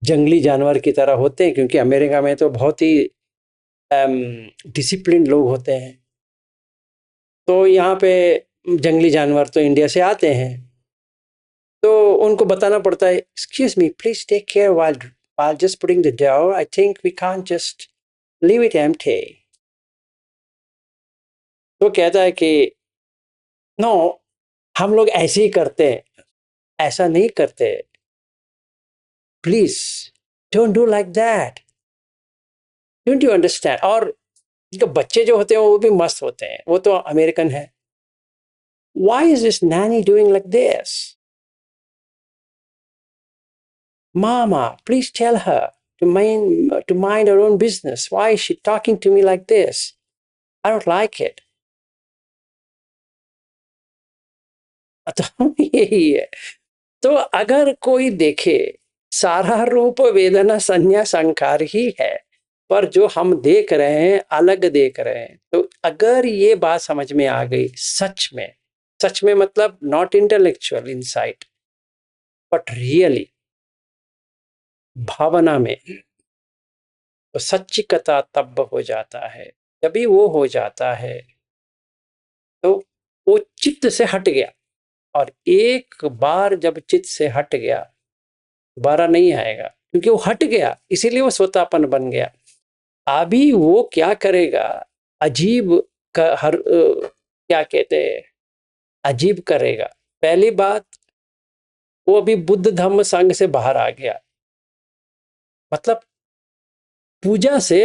जंगली जानवर की तरह होते हैं, क्योंकि अमेरिका में तो बहुत ही डिसिप्लिन लोग होते हैं, तो यहाँ पे जंगली जानवर तो इंडिया से आते हैं, तो उनको बताना पड़ता है, excuse me please take care while just putting the dough, I think we can't just leave it empty। तो कहता है कि नो, हम लोग ऐसे ही करते हैं, ऐसा नहीं करते, please don't do like that, don't you understand. और जो बच्चे जो होते हैं वो भी मस्त होते हैं, वो तो अमेरिकन है। Why is this nanny doing like this? Mama please tell her to mind her own business. Why is she talking to me like this? I don't like it। तो यही है। तो अगर कोई देखे, सारा रूप वेदना संज्ञा संकार ही है, पर जो हम देख रहे हैं अलग देख रहे हैं। तो अगर ये बात समझ में आ गई, सच में मतलब not intellectual insight but really भावना में, तो सच्ची कथा तब हो जाता है। जब भी वो हो जाता है तो वो चित्त से हट गया, और एक बार जब चित्त से हट गया दोबारा नहीं आएगा, क्योंकि वो हट गया, इसीलिए वो स्वतापन बन गया। अभी वो क्या करेगा, अजीब का क्या कहते हैं, अजीब करेगा। पहली बात, वो अभी बुद्ध धम्म संघ से बाहर आ गया, मतलब पूजा से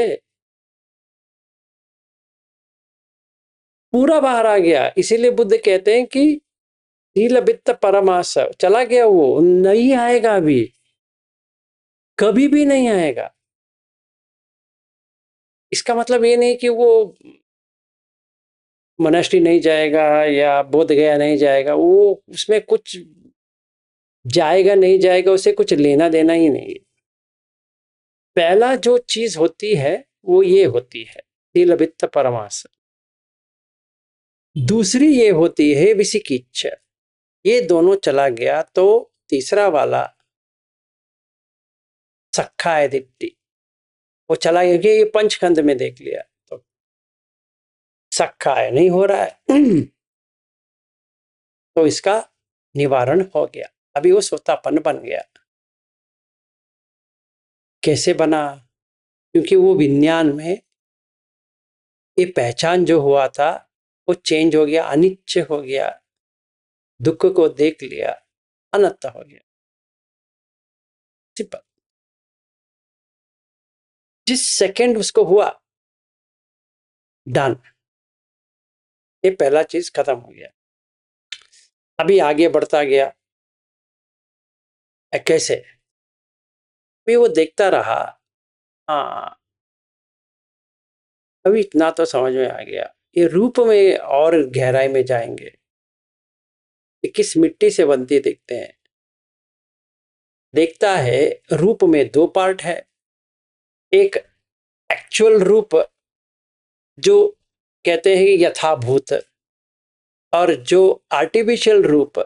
पूरा बाहर आ गया। इसीलिए बुद्ध कहते हैं कि नील वित्त परमास चला गया, वो नहीं आएगा, अभी कभी भी नहीं आएगा। इसका मतलब ये नहीं कि वो मोनास्ट्री नहीं जाएगा या बोध गया नहीं जाएगा, वो उसमें कुछ जाएगा नहीं जाएगा उसे कुछ लेना देना ही नहीं है। पहला जो चीज होती है वो ये होती है नील वित्त परमास। दूसरी ये होती है विसिकिच्छ। ये दोनों चला गया तो तीसरा वाला सख्खाय दिट्ठी वो चला गया। ये पंचखंड में देख लिया तो सख्खाय नहीं हो रहा है तो इसका निवारण हो गया। अभी वो सोतापन बन गया। कैसे बना? क्योंकि वो विज्ञान में ये पहचान जो हुआ था वो चेंज हो गया, अनिच्छ हो गया, दुख को देख लिया, अनंत हो गया। सिंपल। जिस सेकंड उसको हुआ डन, ये पहला चीज खत्म हो गया। अभी आगे बढ़ता गया। कैसे? अभी वो देखता रहा। हाँ, अभी इतना तो समझ में आ गया। ये रूप में और गहराई में जाएंगे। ये किस मिट्टी से बनती देखते हैं। देखता है रूप में दो पार्ट है। एक एक्चुअल रूप जो कहते हैं कि यथाभूत, और जो आर्टिफिशियल रूप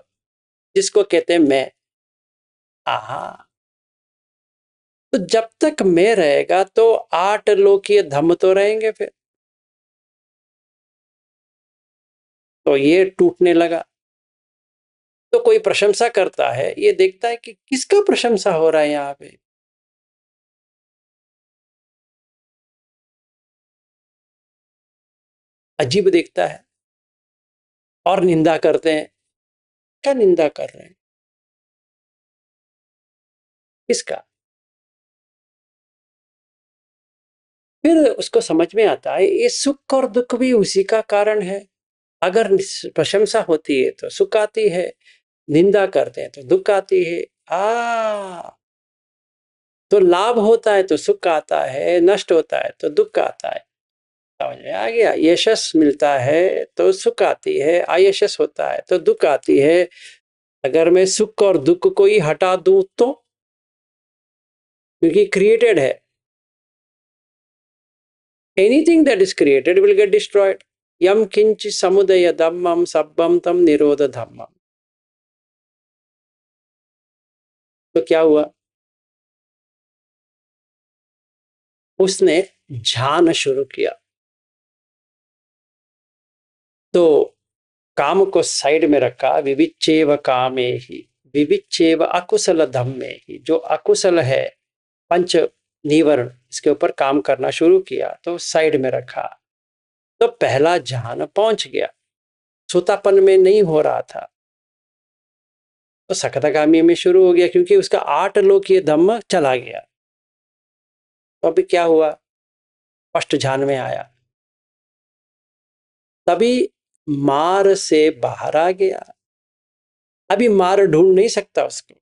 जिसको कहते हैं मैं। आहा, तो जब तक मैं रहेगा तो आठ लोकीय धम्म तो रहेंगे। फिर तो ये टूटने लगा। तो कोई प्रशंसा करता है, ये देखता है कि किसका प्रशंसा हो रहा है यहाँ पे। अजीब देखता है और निंदा करते हैं। क्या निंदा कर रहे हैं? किसका? फिर उसको समझ में आता है ये सुख और दुख भी उसी का कारण है। अगर प्रशंसा होती है तो सुख आती है, निंदा करते हैं तो दुख आती है। तो लाभ होता है तो सुख आता है, नष्ट होता है तो दुख आता है। समझ में आ गया? यशस मिलता है तो सुख आती है, अयशस होता है तो दुख आती है। अगर मैं सुख और दुख को ही हटा दूं तो, क्योंकि क्रिएटेड है, anything that is created will get destroyed. यम किंच समुदय धम्मम सब्बम तम निरोध धम्मम। तो क्या हुआ? उसने ध्यान शुरू किया। तो काम को साइड में रखा। विविच्चेव कामे ही विविच्चेव अकुशल धम्मे ही। जो अकुशल है पंच निवरण, इसके ऊपर काम करना शुरू किया तो साइड में रखा। तो पहला ध्यान पहुंच गया। सुतापन में नहीं हो रहा था तो सकतगामी में शुरू हो गया, क्योंकि उसका 8 लोकीय धम्म चला गया। तो अभी क्या हुआ? फर्स्ट ध्यान में आया, तभी मार से बाहर आ गया। अभी मार ढूंढ नहीं सकता उसको।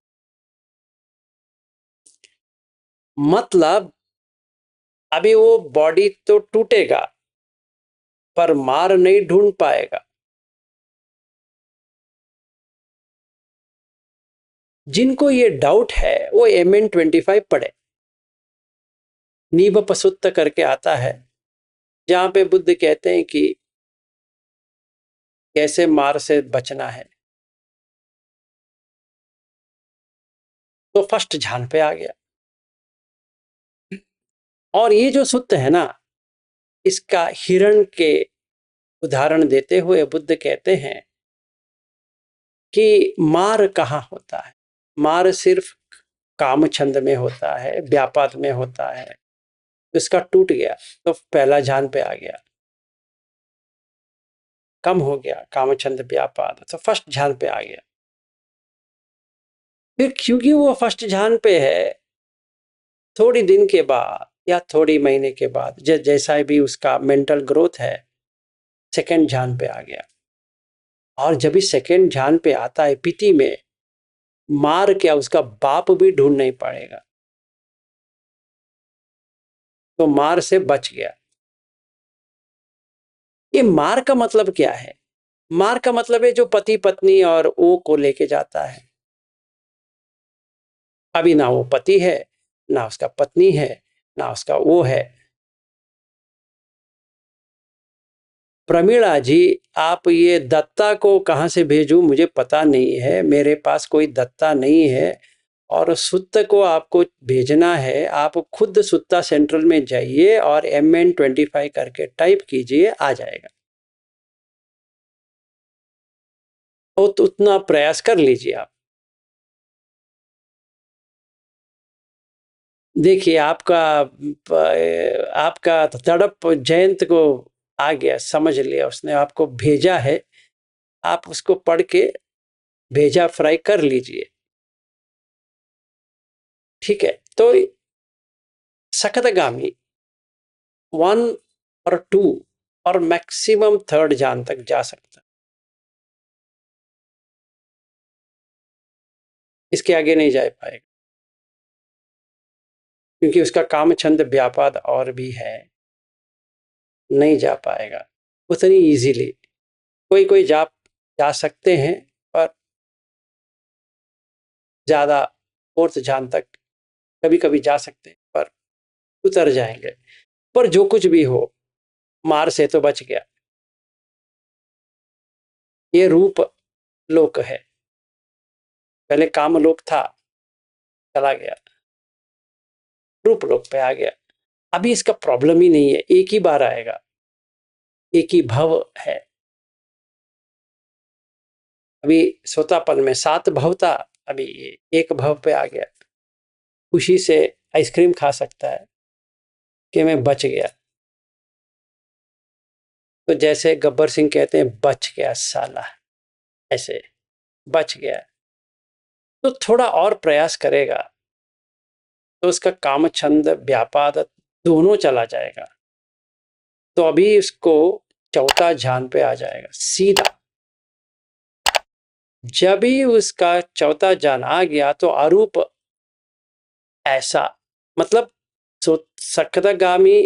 मतलब अभी वो बॉडी तो टूटेगा पर मार नहीं ढूंढ पाएगा। जिनको ये डाउट है वो MN25 पढ़े। नीब पसुत्त करके आता है, जहां पे बुद्ध कहते हैं कि कैसे मार से बचना है। तो फर्स्ट ध्यान पे आ गया। और ये जो सुत्त है ना, इसका हिरण के उदाहरण देते हुए बुद्ध कहते हैं कि मार कहाँ होता है? मार सिर्फ काम छंद में होता है, व्यापार में होता है। इसका टूट गया तो पहला ध्यान पे आ गया, कम हो गया काम छंद व्यापार, तो फर्स्ट ध्यान पे आ गया। फिर क्योंकि वो फर्स्ट ध्यान पे है, थोड़ी दिन के बाद या थोड़ी महीने के बाद जैसा भी उसका मेंटल ग्रोथ है, सेकंड ध्यान पे आ गया। और जब इस सेकंड ध्यान पे आता है पीटी में, मार क्या, उसका बाप भी ढूंढ नहीं पाएगा, तो मार से बच गया। ये मार का मतलब क्या है? मार का मतलब है जो पति पत्नी और वो को लेके जाता है। अभी ना वो पति है, ना उसका पत्नी है, ना उसका वो है। प्रमीला जी, आप ये दत्ता को कहाँ से भेजूं मुझे पता नहीं है, मेरे पास कोई दत्ता नहीं है। और सुत्ता को आपको भेजना है, आप खुद सुत्ता सेंट्रल में जाइए और MN25 करके टाइप कीजिए, आ जाएगा। तो उतना प्रयास कर लीजिए आप। देखिए आपका तड़प जयंत को आ गया, समझ लिया, उसने आपको भेजा है, आप उसको पढ़ के भेजा फ्राई कर लीजिए। ठीक है, तो सकतगामी 1 और 2 और मैक्सिमम 3rd जान तक जा सकता, इसके आगे नहीं जा पाएगा, क्योंकि उसका काम छंद व्यापाद और भी है, नहीं जा पाएगा उतनी इजीली। कोई कोई जा सकते हैं, पर ज़्यादा 4th जान तक कभी कभी जा सकते हैं, पर उतर जाएंगे। पर जो कुछ भी हो, मार से तो बच गया। ये रूप लोक है, पहले काम लोक था, चला गया, रूप लोक पे आ गया। अभी इसका प्रॉब्लम ही नहीं है, एक ही बार आएगा, एक ही भव है। अभी सोतापन में 7 भव था, अभी ये एक भव पे आ गया। खुशी से आइसक्रीम खा सकता है कि मैं बच गया। तो जैसे गब्बर सिंह कहते हैं, बच गया साला, ऐसे बच गया। तो थोड़ा और प्रयास करेगा तो उसका काम छंद व्यापाद दोनों चला जाएगा। तो अभी इसको चौथा ध्यान पे आ जाएगा सीधा। जब ही उसका चौथा ध्यान आ गया तो अरूप, ऐसा मतलब सकतगामी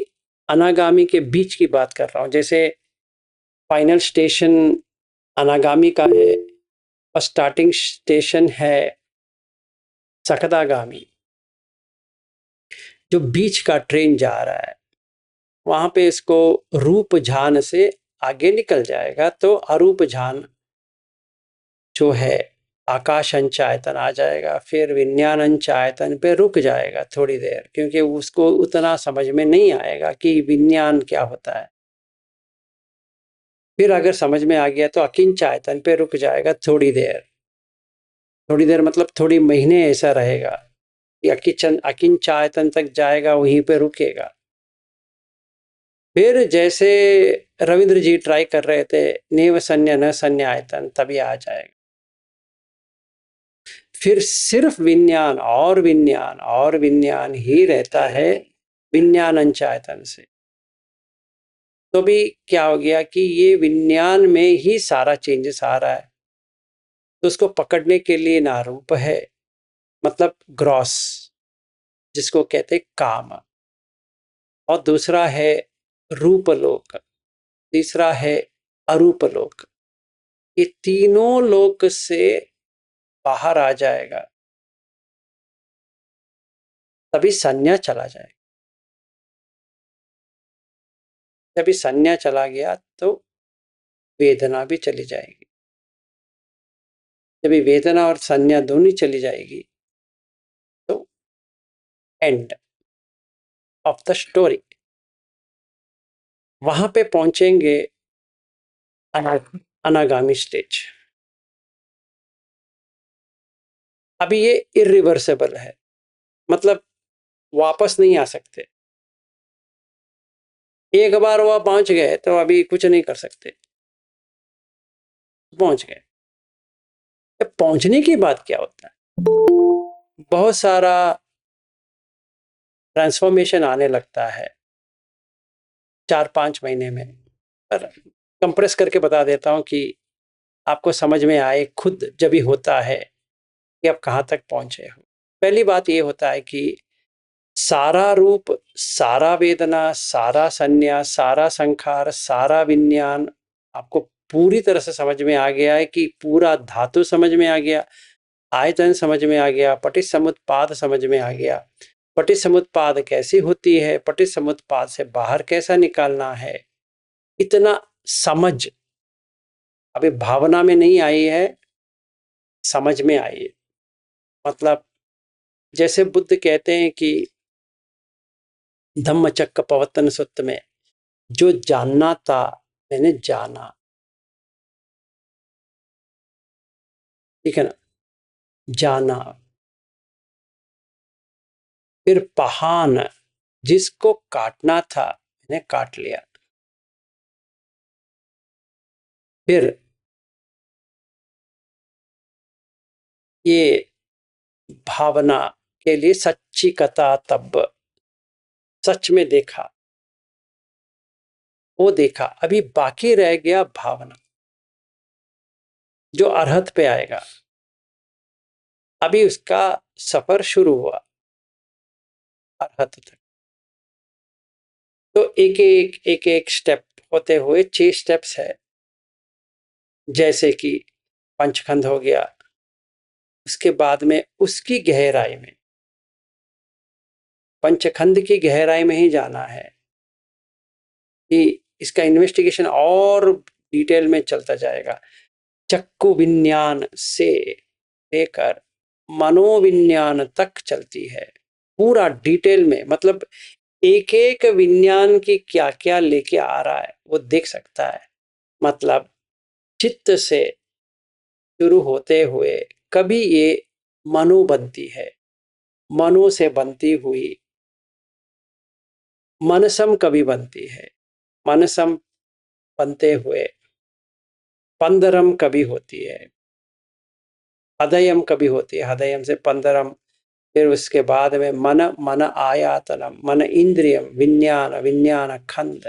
अनागामी के बीच की बात कर रहा हूं। जैसे फाइनल स्टेशन अनागामी का है और स्टार्टिंग स्टेशन है सकतागामी, जो बीच का ट्रेन जा रहा है, वहां पे इसको रूप झान से आगे निकल जाएगा तो अरूप झान जो है आकाश अंचायतन आ जाएगा, फिर विज्ञान अंचायतन पे रुक जाएगा थोड़ी देर, क्योंकि उसको उतना समझ में नहीं आएगा कि विज्ञान क्या होता है। फिर अगर समझ में आ गया तो अकिंचायतन पे रुक जाएगा थोड़ी देर, थोड़ी देर मतलब थोड़ी महीने ऐसा रहेगा कि अकिंचायतन तक जाएगा, वहीं पे रुकेगा। फिर जैसे रविंद्र जी ट्राई कर रहे थे, नेव संज्ञा न संज्ञा आयतन, तभी आ जाएगा। फिर सिर्फ विज्ञान और विज्ञान और विज्ञान ही रहता है विज्ञान अंचायतन से। तो भी क्या हो गया कि ये विज्ञान में ही सारा चेंजेस आ रहा है। तो उसको पकड़ने के लिए ना रूप है, मतलब ग्रॉस, जिसको कहते काम, और दूसरा है रूपलोक, तीसरा है अरूपलोक। ये तीनों लोक से बाहर आ जाएगा, तभी संज्ञा चला जाएगा। जब ये संज्ञा चला गया तो वेदना भी चली जाएगी। जब ये वेदना और संज्ञा दोनों चली जाएगी तो एंड ऑफ द स्टोरी। वहां पे पहुंचेंगे अनागामी स्टेज। अभी ये इरिवर्सिबल है, मतलब वापस नहीं आ सकते। एक बार वह पहुंच गए तो अभी कुछ नहीं कर सकते, पहुंच गए। पहुंचने की बात क्या होता है, बहुत सारा ट्रांसफॉर्मेशन आने लगता है 4-5 महीने में। पर कंप्रेस करके बता देता हूं कि आपको समझ में आए खुद जब भी होता है कि आप कहाँ तक पहुंचे हो। पहली बात ये होता है कि सारा रूप, सारा वेदना, सारा संन्यास, सारा संखार, सारा विज्ञान आपको पूरी तरह से समझ में आ गया है कि पूरा धातु समझ में आ गया, आयतन समझ में आ गया, पटिसमुत्पाद समझ में आ गया, पटिसमुत्पाद कैसी होती है, पटिसमुत्पाद से बाहर कैसा निकालना है, इतना समझ अभी भावना में नहीं आई है, समझ में आई है। मतलब जैसे बुद्ध कहते हैं कि धम्मचक्र प्रवर्तन सूत्र में, जो जानना था मैंने जाना, ठीक है ना, जाना। फिर पहान, जिसको काटना था मैंने काट लिया। फिर ये भावना के लिए सच्ची कथा, तब सच में देखा, वो देखा। अभी बाकी रह गया भावना, जो अरहत पे आएगा। अभी उसका सफर शुरू हुआ अरहत तक। तो एक एक स्टेप होते हुए 6 स्टेप्स है। जैसे कि पंचखंड हो गया, उसके बाद में उसकी गहराई में, पंचखंड की गहराई में ही जाना है कि इसका इन्वेस्टिगेशन और डिटेल में चलता जाएगा। चक्कु विज्ञान से लेकर मनोविज्ञान तक चलती है पूरा डिटेल में। मतलब एक एक विज्ञान की क्या क्या लेके आ रहा है वो देख सकता है। मतलब चित्त से शुरू होते हुए कभी ये मनो बनती है, मनो से बनती हुई मनसम कभी बनती है, मनसम बनते हुए पंदरम कभी होती है, हृदयम कभी होती है, हृदयम से पंदरम। फिर उसके बाद में मन, मन आयातनम, मन इंद्रियम, विज्ञान, विज्ञान खंड।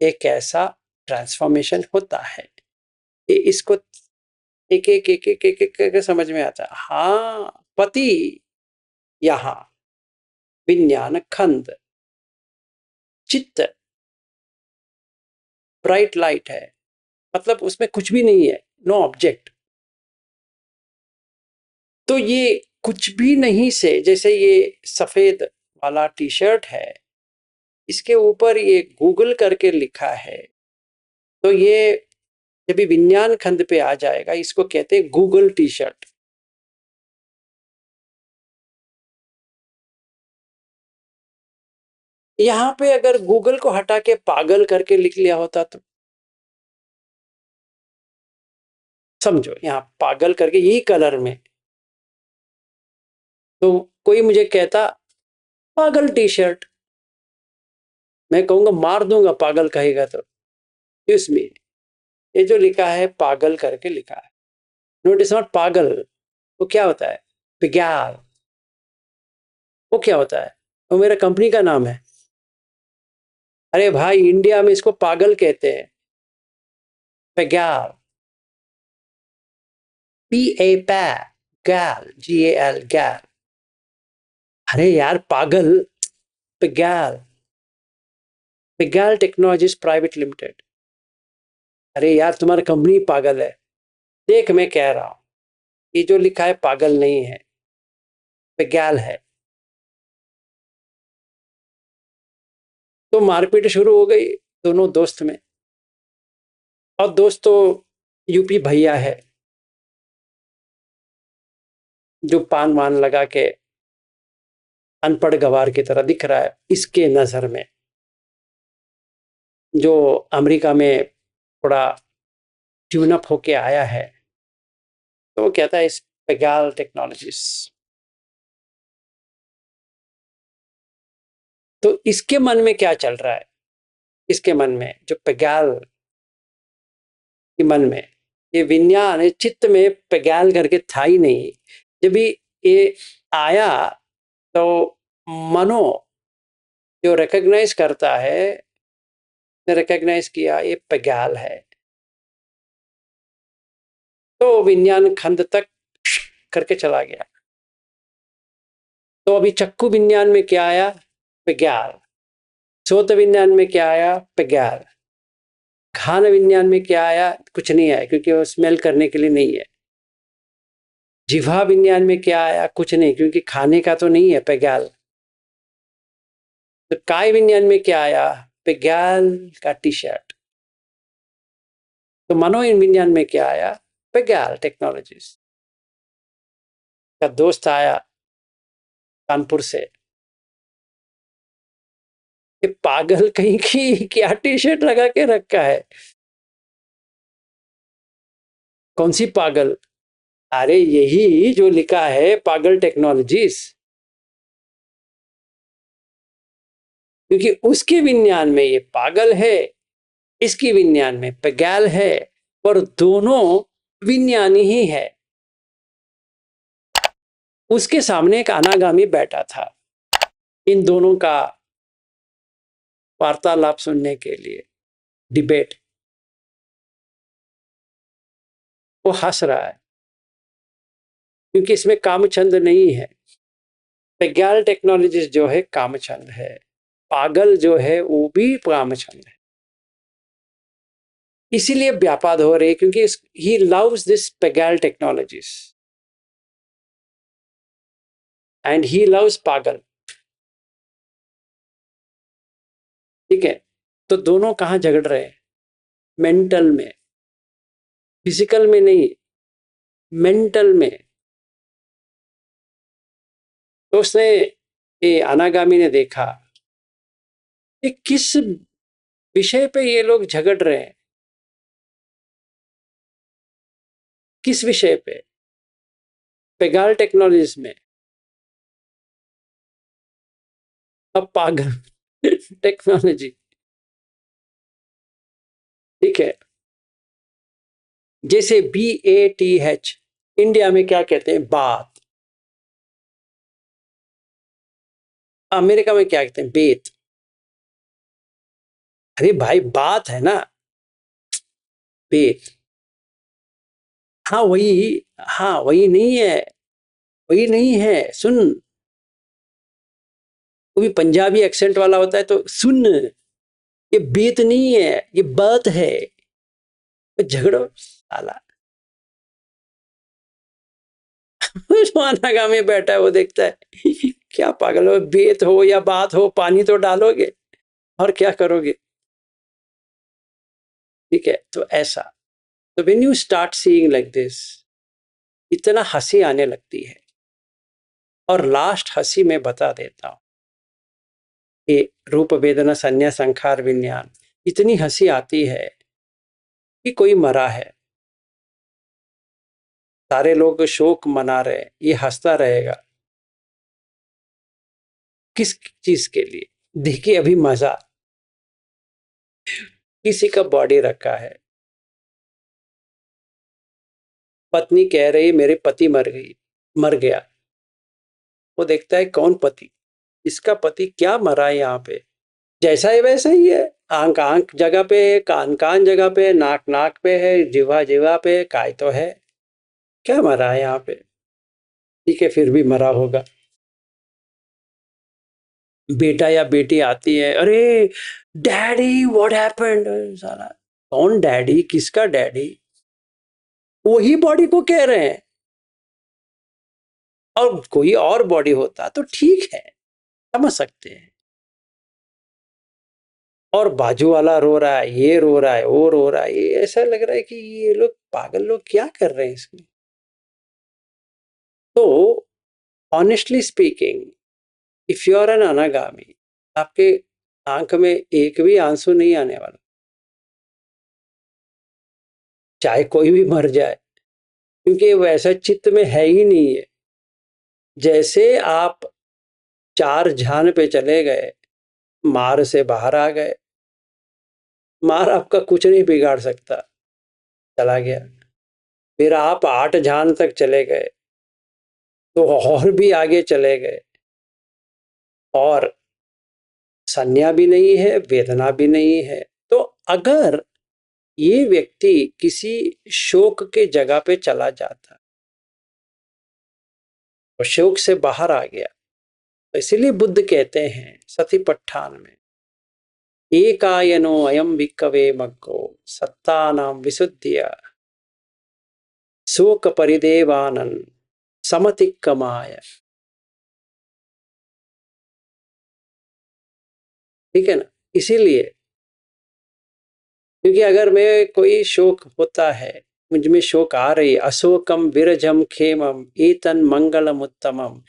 एक ऐसा ट्रांसफॉर्मेशन होता है कि इसको एक समझ में आता है। हाँ, पति यहाँ विज्ञान खंड, चित्त ब्राइट लाइट है, मतलब उसमें कुछ भी नहीं है, नो ऑब्जेक्ट। तो ये कुछ भी नहीं से, जैसे ये सफेद वाला टी शर्ट है, इसके ऊपर ये गूगल करके लिखा है, तो ये जब भी विज्ञान खंड पे आ जाएगा, इसको कहते हैं गूगल टी शर्ट। यहां पे अगर गूगल को हटा के पागल करके लिख लिया होता तो समझो, यहां पागल करके यही कलर में, तो कोई मुझे कहता पागल टी शर्ट, मैं कहूंगा मार दूंगा पागल कहेगा तो। इसमें ये जो लिखा है पागल करके लिखा है, नोट इज नॉट पागल। वो क्या होता है? पिग्याल। वो क्या होता है? वो मेरा कंपनी का नाम है। अरे भाई, इंडिया में इसको पागल कहते हैं, पिग्याल। पी ए पै, गैल, GAL, गैल। अरे यार पागल, पिग्याल, पिग्याल टेक्नोलॉजीज प्राइवेट लिमिटेड। अरे यार तुम्हारा कंपनी पागल है। देख मैं कह रहा हूं, ये जो लिखा है पागल नहीं है, पिग्याल है। तो मारपीट शुरू हो गई दोनों दोस्त में। और दोस्त तो यूपी भैया है, जो पान वान लगा के अनपढ़ गवार की तरह दिख रहा है इसके नजर में, जो अमेरिका में थोड़ा ट्यून अप होके आया है। तो वो कहता है इस पिग्याल टेक्नोलॉजीज। तो इसके मन में क्या चल रहा है? इसके मन में, जो पिग्याल के मन में, ये विज्ञान चित्त में पिग्याल करके था ही नहीं। जब भी ये आया तो मनो जो रिकॉग्नाइज करता है ने रिकॉग्नाइज किया ये पैगाल है, तो विज्ञान खंड तक करके चला गया। तो अभी चक्कू विज्ञान में क्या आया? पैगाल। सोत विज्ञान में क्या आया? पैगाल। खान विज्ञान में क्या आया? कुछ नहीं आया, क्योंकि वो स्मेल करने के लिए नहीं है। जिह्वा विज्ञान में क्या आया? कुछ नहीं, क्योंकि खाने का तो नहीं है पैगाल। तो काय विज्ञान में क्या आया? पैगाल का टी शर्ट। तो मनोविज्ञान में क्या आया? पैगाल टेक्नोलॉजीज का दोस्त आया कानपुर से, ये पागल कहीं की क्या टी शर्ट लगा के रखा है? कौन सी पागल? अरे यही जो लिखा है पागल टेक्नोलॉजीज, क्योंकि उसके विज्ञान में ये पागल है, इसकी विज्ञान में पैगाल है, पर दोनों विज्ञानी ही है। उसके सामने एक अनागामी बैठा था इन दोनों का वार्तालाप सुनने के लिए, डिबेट। वो हंस रहा है, क्योंकि इसमें कामचंद नहीं है। पैगाल टेक्नोलॉजीज जो है कामचंद है, पागल जो है वो भी कामचंद है। इसीलिए व्यापाद हो रही, क्योंकि ही लव्स दिस पैगाल टेक्नोलॉजीज एंड ही लव्स पागल। ठीक है, तो दोनों कहां झगड़ रहे हैं? मेंटल में, फिजिकल में नहीं, मेंटल में। तो उसने, ये अनागामी ने देखा कि किस विषय पे ये लोग झगड़ रहे हैं, किस विषय पे? पैगाल टेक्नोलॉजीज में। अब पागल टेक्नोलॉजी। ठीक है, जैसे BATH इंडिया में क्या कहते हैं? बात। अमेरिका में क्या कहते हैं? बेत। अरे भाई बात है ना, बेत। हाँ वही, हाँ वही नहीं है, वही नहीं है। सुन, वो भी पंजाबी एक्सेंट वाला होता है, तो सुन, ये बेत नहीं है, ये बात है। तो झगड़ो साला। जो अनागा में बैठा है वो देखता है क्या पागल हो, बेत हो या बात हो, पानी तो डालोगे और क्या करोगे? ठीक है, तो ऐसा। तो when you start seeing like this, इतना हंसी आने लगती है। और लास्ट हंसी मैं बता देता हूं कि रूप वेदना संज्ञा संखार विज्ञान, इतनी हंसी आती है कि कोई मरा है, सारे लोग शोक मना रहे, ये हंसता रहेगा किस चीज के लिए? देखिए अभी मजा, किसी का बॉडी रखा है, पत्नी कह रही मेरे पति मर गई, मर गया। वो देखता है कौन पति, इसका पति क्या मरा है यहाँ पे? जैसा है वैसा ही है, आंख आंख जगह पे है, कान कान जगह पे, नाक नाक पे है, जिवा जिवा पे, काय तो है, क्या मरा है यहाँ पे? ठीक है, फिर भी मरा होगा। बेटा या बेटी आती है, अरे डैडी व्हाट हैपेंड? साला कौन डैडी, किसका डैडी? वही बॉडी को कह रहे हैं। और कोई और बॉडी होता तो ठीक है, समझ सकते हैं। और बाजू वाला रो रहा है, ये रो रहा है, वो रो रहा है, ये ऐसा लग रहा है कि ये लोग पागल लोग क्या कर रहे हैं इसमें। तो honestly speaking, if you are an अनागामी, आपके आंख में एक भी आंसू नहीं आने वाला, चाहे कोई भी मर जाए, क्योंकि वैसा चित्त में है ही नहीं है। जैसे आप चार झान पे चले गए, मार से बाहर आ गए, मार आपका कुछ नहीं बिगाड़ सकता, चला गया। फिर आप 8 झान तक चले गए, तो और भी आगे चले गए, और संज्ञा भी नहीं है, वेदना भी नहीं है, तो अगर ये व्यक्ति किसी शोक के जगह पे चला जाता और शोक से बाहर आ गया, तो इसीलिए बुद्ध कहते हैं सतिपट्ठान में, एकायनो अयम भिक्खवे मग्गो सत्तानां विशुद्धिया शोक परिदेवानन समतिक्कमाय। ठीक है ना? इसीलिए, क्योंकि अगर मैं कोई शोक होता है, मुझ में शोक आ रही, अशोकम विरजम खेमम एतन मंगलम उत्तमम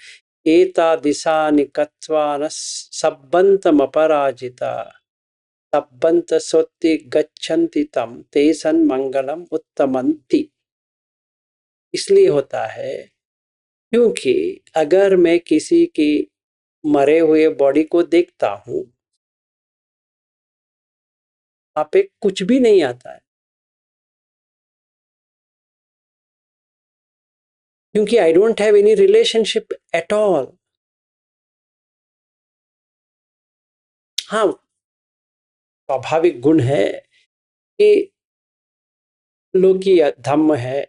एता दिशा निकत्वा न सब्बंतम अपराजिता तब्बंत सोत्ति गच्छन्ति तम तेसन मंगलम उत्तमंति। इसलिए होता है क्योंकि अगर मैं किसी की मरे हुए बॉडी को देखता हूं, वहां पे कुछ भी नहीं आता है, क्योंकि I don't have any relationship at all. हाँ, स्वाभाविक गुण है कि लोग की धम्म है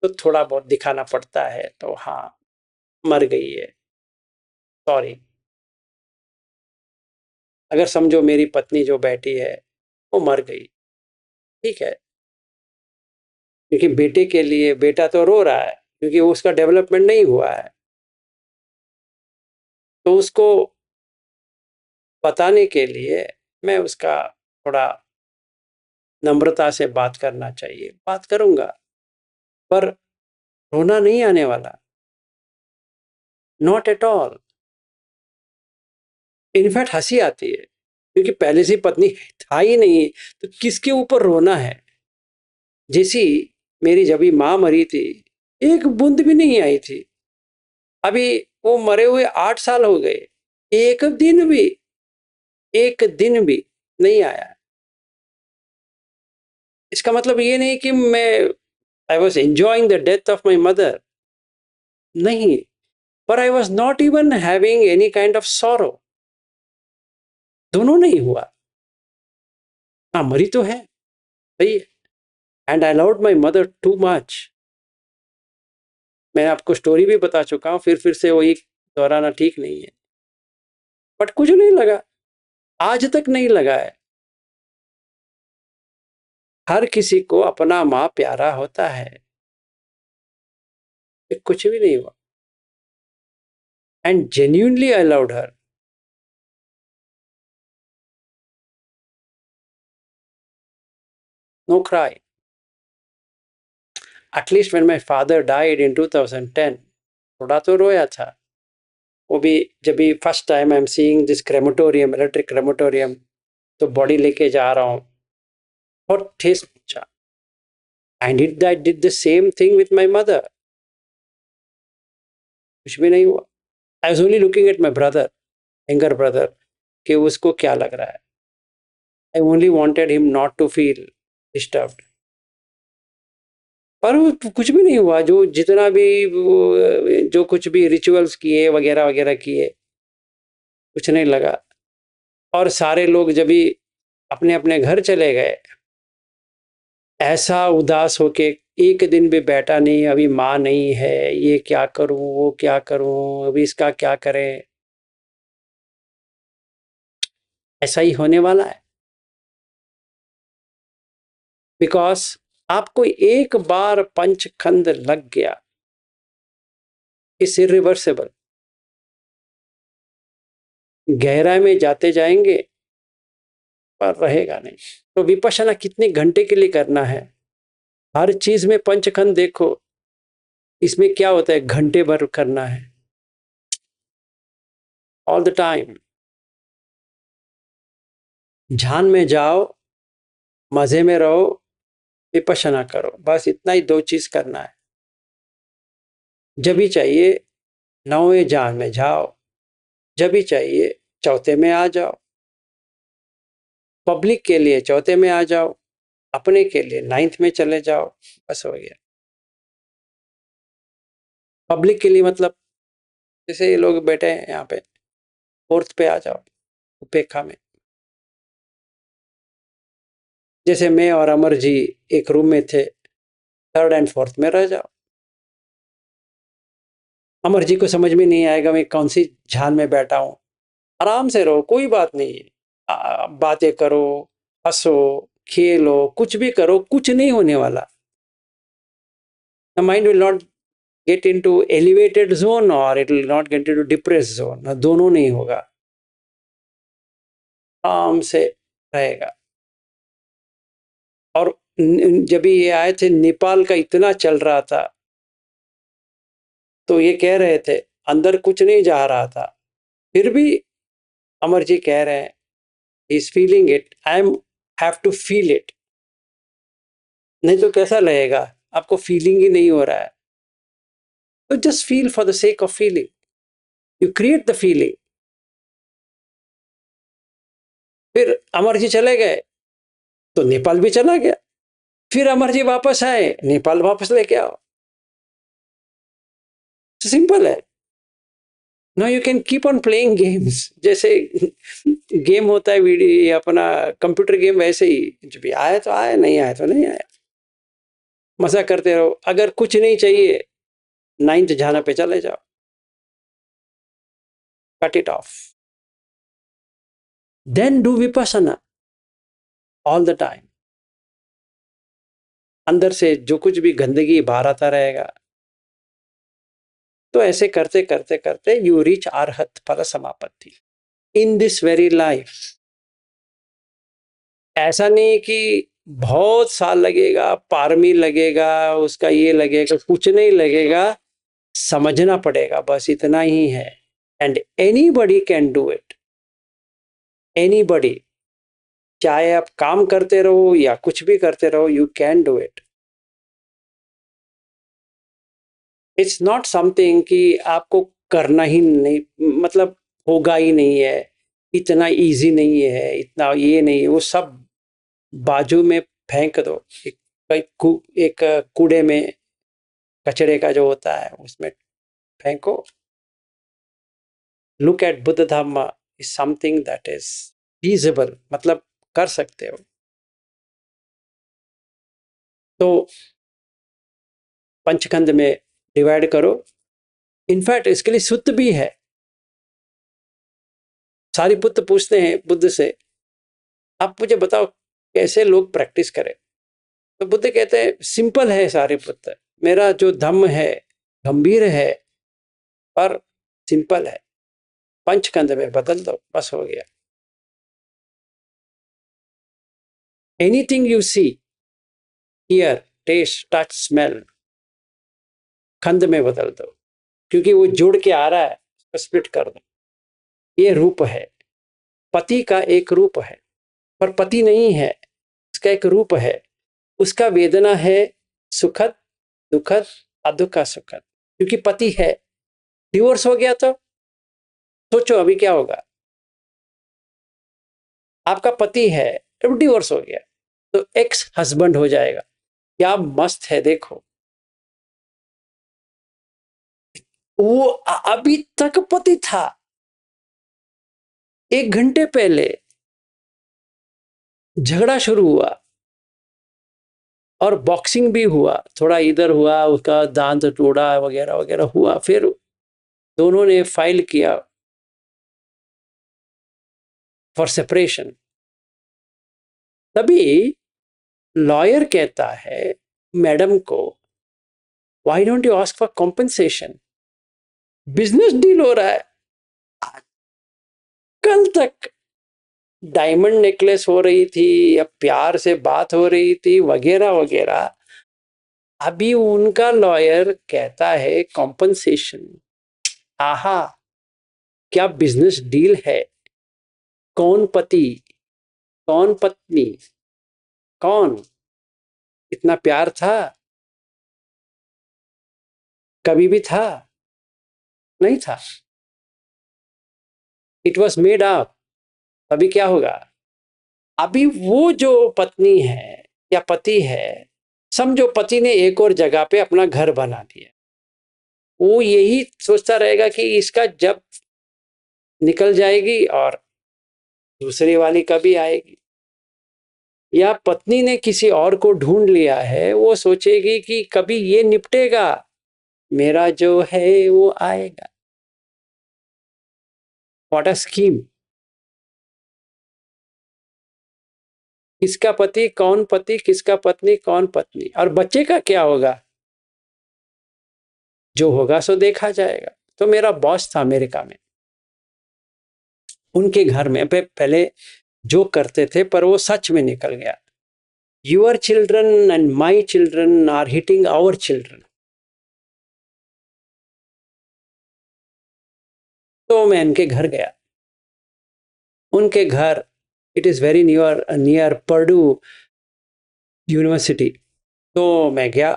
तो थोड़ा बहुत दिखाना पड़ता है, तो हाँ मर गई है, सॉरी। अगर समझो मेरी पत्नी जो बैठी है वो मर गई, ठीक है, क्योंकि बेटे के लिए, बेटा तो रो रहा है क्योंकि उसका डेवलपमेंट नहीं हुआ है, तो उसको बताने के लिए मैं उसका थोड़ा नम्रता से बात करना चाहिए, बात करूंगा, पर रोना नहीं आने वाला, नॉट एट ऑल। इनफैक्ट हंसी आती है क्योंकि पहले से पत्नी था ही नहीं, तो किसके ऊपर रोना है। जैसी मेरी जब भी माँ मरी थी, एक बूंद भी नहीं आई थी। अभी वो मरे हुए 8 साल हो गए, एक दिन भी, एक दिन भी नहीं आया। इसका मतलब ये नहीं कि मैं I was enjoying the death of my mother, नहीं, पर I was not even having any kind of sorrow. दोनों नहीं हुआ। हाँ, मरी तो है, सही है, and I loved my mother too much. मैं आपको स्टोरी भी बता चुका हूँ, फिर से वही दोहराना ठीक नहीं है, बट कुछ नहीं लगा, आज तक नहीं लगा है। हर किसी को अपना माँ प्यारा होता है, कुछ भी नहीं हुआ, and genuinely I loved her. No cry. At least when my father died in 2010, थोड़ा तो रोया था। वो भी जब भी first time I am seeing this crematorium, electric crematorium, तो बॉडी लेके जा रहा हूँ और ठेस पहुंचा। And it I did the same thing with my mother, कुछ भी नहीं हुआ। I was only looking at my brother, younger brother, कि उसको क्या लग रहा है। I only wanted him not to feel disturbed. पर वो कुछ भी नहीं हुआ, जो जितना भी जो कुछ भी रिचुअल्स किए वगैरह वगैरह किए, कुछ नहीं लगा। और सारे लोग जब भी अपने अपने घर चले गए, ऐसा उदास होके एक दिन भी बैठा नहीं, अभी माँ नहीं है, ये क्या करूं, वो क्या करूं, अभी इसका क्या करें। ऐसा ही होने वाला है, बिकॉज आपको एक बार पंचखंड लग गया, इस इरिवर्सिबल, गहराई में जाते जाएंगे पर रहेगा नहीं। तो विपश्यना कितने घंटे के लिए करना है? हर चीज में पंचखंड देखो, इसमें क्या होता है, घंटे भर करना है, ऑल द टाइम। ध्यान में जाओ, मजे में रहो, विपश्यना करो, बस इतना ही 2 चीज करना है। जब भी चाहिए 9वें ध्यान में जाओ, जब भी चाहिए चौथे में आ जाओ, पब्लिक के लिए चौथे में आ जाओ, अपने के लिए 9th में चले जाओ, बस हो गया। पब्लिक के लिए मतलब जैसे ये लोग बैठे हैं यहाँ पे, 4th पे आ जाओ, उपेक्षा में। जैसे मैं और अमर जी एक रूम में थे, थर्ड एंड फोर्थ में रह जाओ। अमर जी को समझ में नहीं आएगा मैं कौन सी झाल में बैठा हूं। आराम से रहो, कोई बात नहीं। बातें करो, हंसो, खेलो, कुछ भी करो, कुछ नहीं होने वाला। The mind will not get into elevated zone और it will not get into depress zone, दोनों नहीं होगा। आराम से रहेगा। और जब ये आए थे, नेपाल का इतना चल रहा था, तो ये कह रहे थे अंदर कुछ नहीं जा रहा था, फिर भी अमर जी कह रहे हैं is feeling it, I am have to feel it. नहीं तो कैसा लगेगा, आपको फीलिंग ही नहीं हो रहा है। तो just feel for the sake of feeling, you create the feeling. फिर अमर जी चले गए तो नेपाल भी चला गया, फिर अमर जी वापस आए, नेपाल वापस लेके आओ। सिंपल है। Now you can keep on playing games. जैसे गेम होता है वीडियो अपना कंप्यूटर गेम, वैसे ही जब आए तो आए, नहीं आए तो नहीं आए। मजा करते रहो। अगर कुछ नहीं चाहिए, नाइन्थ झाना पे चले जाओ, cut it off, then do vipassana all the time. अंदर से जो कुछ भी गंदगी बाहर आता रहेगा। तो ऐसे करते करते करते यू रीच अरहत फल समापत्ति इन दिस वेरी लाइफ। ऐसा नहीं कि बहुत साल लगेगा, पारमी लगेगा, उसका ये लगेगा, कुछ नहीं लगेगा। समझना पड़ेगा, बस इतना ही है। And anybody can do it, anybody. चाहे आप काम करते रहो या कुछ भी करते रहो, you can do it. It's not something कि आपको करना ही नहीं, मतलब होगा ही नहीं है, इतना इजी नहीं है, इतना ये नहीं है, वो सब बाजू में फेंक दो। एक कूड़े में, कचरे का जो होता है उसमें फेंको। Look at Buddha Dhamma is something that is feasible, मतलब कर सकते हो। तो पंचखंड में डिवाइड करो। इनफैक्ट इसके लिए सूत्र भी है। सारिपुत्र पूछते हैं बुद्ध से, आप मुझे बताओ कैसे लोग प्रैक्टिस करें। तो बुद्ध कहते हैं सिंपल है सारिपुत्र, मेरा जो धम्म है गंभीर है पर सिंपल है, पंचखंड में बदल दो, बस हो गया। Anything you see, hear, taste, touch, smell, खंड में बदल दो, क्योंकि वो जुड़ के आ रहा है, स्प्लिट कर दो। ये रूप है, पति का एक रूप है, पर पति नहीं है, इसका एक रूप है। उसका वेदना है सुखद, दुखद, अदुख सुखद, क्योंकि पति है। डिवोर्स हो गया तो सोचो अभी क्या होगा। आपका पति है, अब डिवोर्स हो गया तो एक्स हस्बैंड हो जाएगा। क्या मस्त है, देखो। वो अभी तक पति था, 1 घंटे पहले झगड़ा शुरू हुआ और बॉक्सिंग भी हुआ, थोड़ा इधर हुआ, उसका दांत टूटा वगैरह वगैरह हुआ। फिर दोनों ने फाइल किया फॉर सेपरेशन। तभी लॉयर कहता है मैडम को, why don't you ask for compensation, business deal हो रहा है। कल तक डायमंड नेकलेस हो रही थी या प्यार से बात हो रही थी वगैरह वगैरह, अभी उनका लॉयर कहता है कॉम्पेंसेशन। आहा, क्या बिजनेस डील है। कौन पति, कौन पत्नी, कौन, इतना प्यार था कभी भी था? नहीं था। It was made up. अभी क्या होगा, अभी वो जो पत्नी है या पति है, समझो पति ने एक और जगह पे अपना घर बना दिया, वो यही सोचता रहेगा कि इसका जब निकल जाएगी और दूसरी वाली कभी आएगी। या पत्नी ने किसी और को ढूंढ लिया है, वो सोचेगी कि कभी ये निपटेगा, मेरा जो है वो आएगा। What a scheme! किसका पति, किसका पत्नी, कौन पत्नी, और बच्चे का क्या होगा? जो होगा सो देखा जाएगा। तो मेरा बॉस था अमेरिका में, उनके घर में पहले जो करते थे, पर वो सच में निकल गया। Your children and my children are hitting our children. तो मैं इनके घर गया। उनके घर, it is very near Purdue university. तो मैं गया,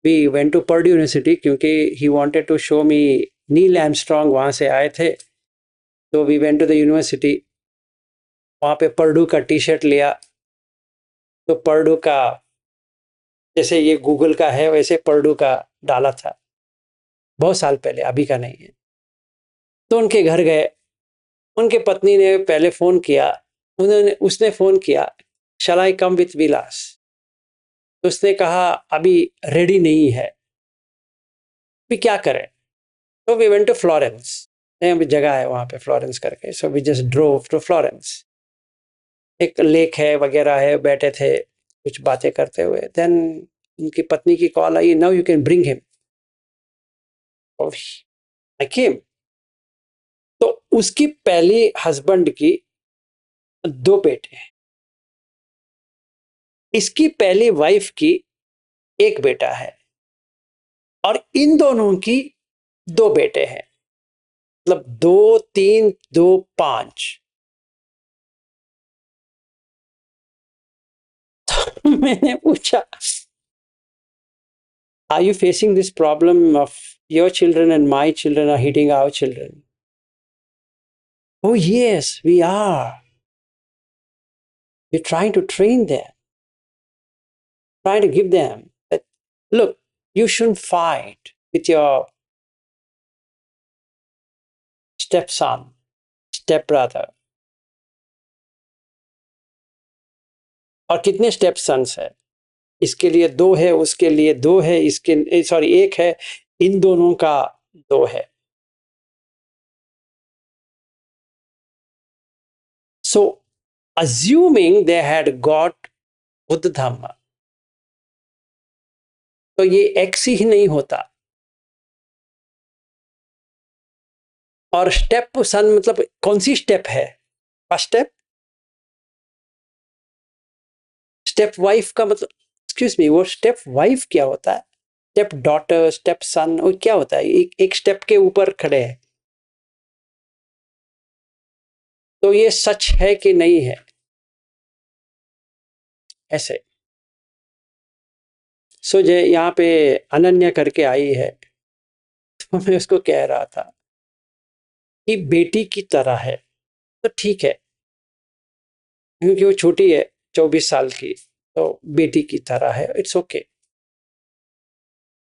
we went to Purdue university, क्योंकि he wanted to show me, Neil Armstrong वहां से आए थे। तो we went to the university, वहां पे पर्डू का टी शर्ट लिया। तो पर्डू का, जैसे ये गूगल का है वैसे पर्डू का डाला था, बहुत साल पहले, अभी का नहीं है। तो उनके घर गए, उनके पत्नी ने पहले फोन किया, उसने फोन किया, शैल आई कम विथ विलास? तो उसने कहा अभी रेडी नहीं है, भी क्या करें? तो वी वेंट टू फ्लोरेंस, अभी जगह है वहां पे फ्लोरेंस करके, so we just drove to Florence. एक लेक है वगैरह है, बैठे थे कुछ बातें करते हुए। देन उनकी पत्नी की कॉल आई, now you can bring him. I came. तो उसकी पहली हस्बैंड की 2 बेटे हैं, इसकी पहली वाइफ की 1 बेटा है, और इन दोनों की 2 बेटे हैं, मतलब 2 3 2 5। तो मैंने पूछा, are you facing this problem of your children and my children are hitting our children? Oh yes, we are. We're trying to train them, trying to give them that, look, you shouldn't fight with your stepson, stepbrother. और कितने step sons है? इसके लिए 2 है, उसके लिए 2 है, इसके सॉरी 1 है, इन दोनों का 2 है। So assuming they had got Buddha Dhamma, तो ये एक्स ही नहीं होता। और स्टेप सन मतलब कौन सी स्टेप है? First step. स्टेप वाइफ का मतलब, एक्सक्यूज मी, वो स्टेप वाइफ क्या होता है? स्टेप डॉटर, स्टेप सन, और क्या होता है? एक स्टेप के ऊपर खड़े हैं। तो ये सच है कि नहीं है? ऐसे सो जो यहाँ पे अनन्या करके आई है, तो मैं उसको कह रहा था कि बेटी की तरह है, तो ठीक है, क्योंकि वो छोटी है, 24 साल की, तो बेटी की तरह है, इट्स ओके,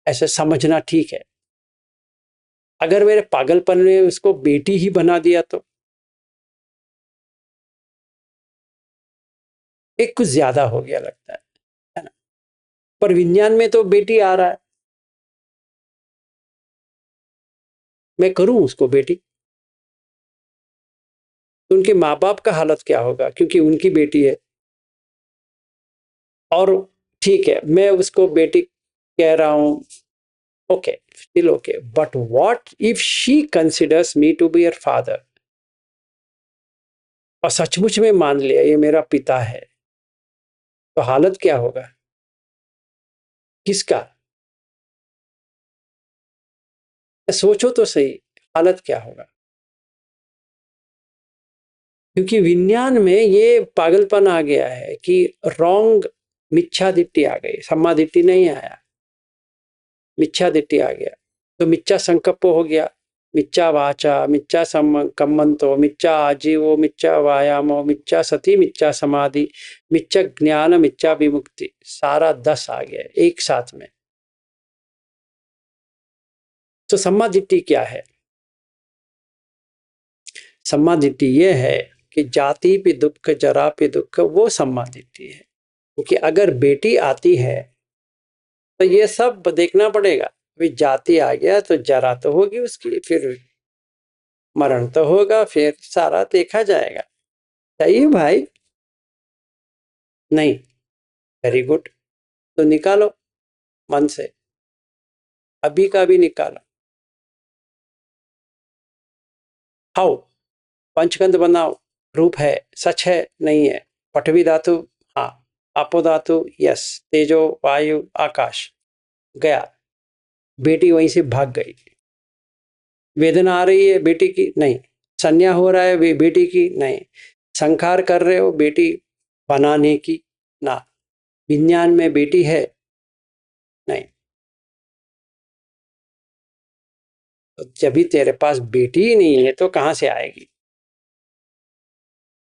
ऐसे समझना ठीक है। अगर मेरे पागलपन ने उसको बेटी ही बना दिया तो एक कुछ ज्यादा हो गया लगता है ना? पर विज्ञान में तो बेटी आ रहा है, मैं करूं उसको बेटी, तो उनके माँ बाप का हालत क्या होगा? क्योंकि उनकी बेटी है, और ठीक है मैं उसको बेटी कह रहा हूं, okay, still okay, but what if she considers me to be her father, और सचमुच में मान लिया ये मेरा पिता है, तो हालत क्या होगा? किसका? सोचो तो सही, हालत क्या होगा? क्योंकि विज्ञान में ये पागलपन आ गया है कि रॉन्ग, मिच्छा दिट्टी आ गई, सम्मा दिट्टी नहीं आया, मिच्छा दिट्टी आ गया। तो मिच्छा संकल्प हो गया, मिच्छा वाचा, मिच्छा कम्मंतो, मिच्छा आजीवो, मिच्छा व्यायामो, मिच्छा सती, मिच्छा समाधि, मिच्छा ज्ञान, मिच्छा विमुक्ति, सारा 10 आ गया एक साथ में। तो सम्मा दिट्टी क्या है? सम्मा दिट्टी ये है कि जाति पे दुख, जरा पे दुख, वो सम्मा दिट्टी है। क्योंकि अगर बेटी आती है तो ये सब देखना पड़ेगा। अभी जाति आ गया तो जरा तो होगी उसकी, फिर मरण तो होगा, फिर सारा देखा जाएगा। चाहिए भाई? नहीं। Very good. तो निकालो मन से, अभी का भी निकालो। हाउ? पंचकंद बनाओ। रूप है, सच है, नहीं है? पठवी धातु, हाँ। आपो धातु, यस। तेजो, वायु, आकाश। गया। बेटी वहीं से भाग गई। वेदना आ रही है बेटी की? नहीं। संज्ञा हो रहा है बेटी की? नहीं। संखार कर रहे हो बेटी बनाने की? ना। विज्ञान में बेटी है? नहीं। तो जब भी तेरे पास बेटी ही नहीं है तो कहां से आएगी?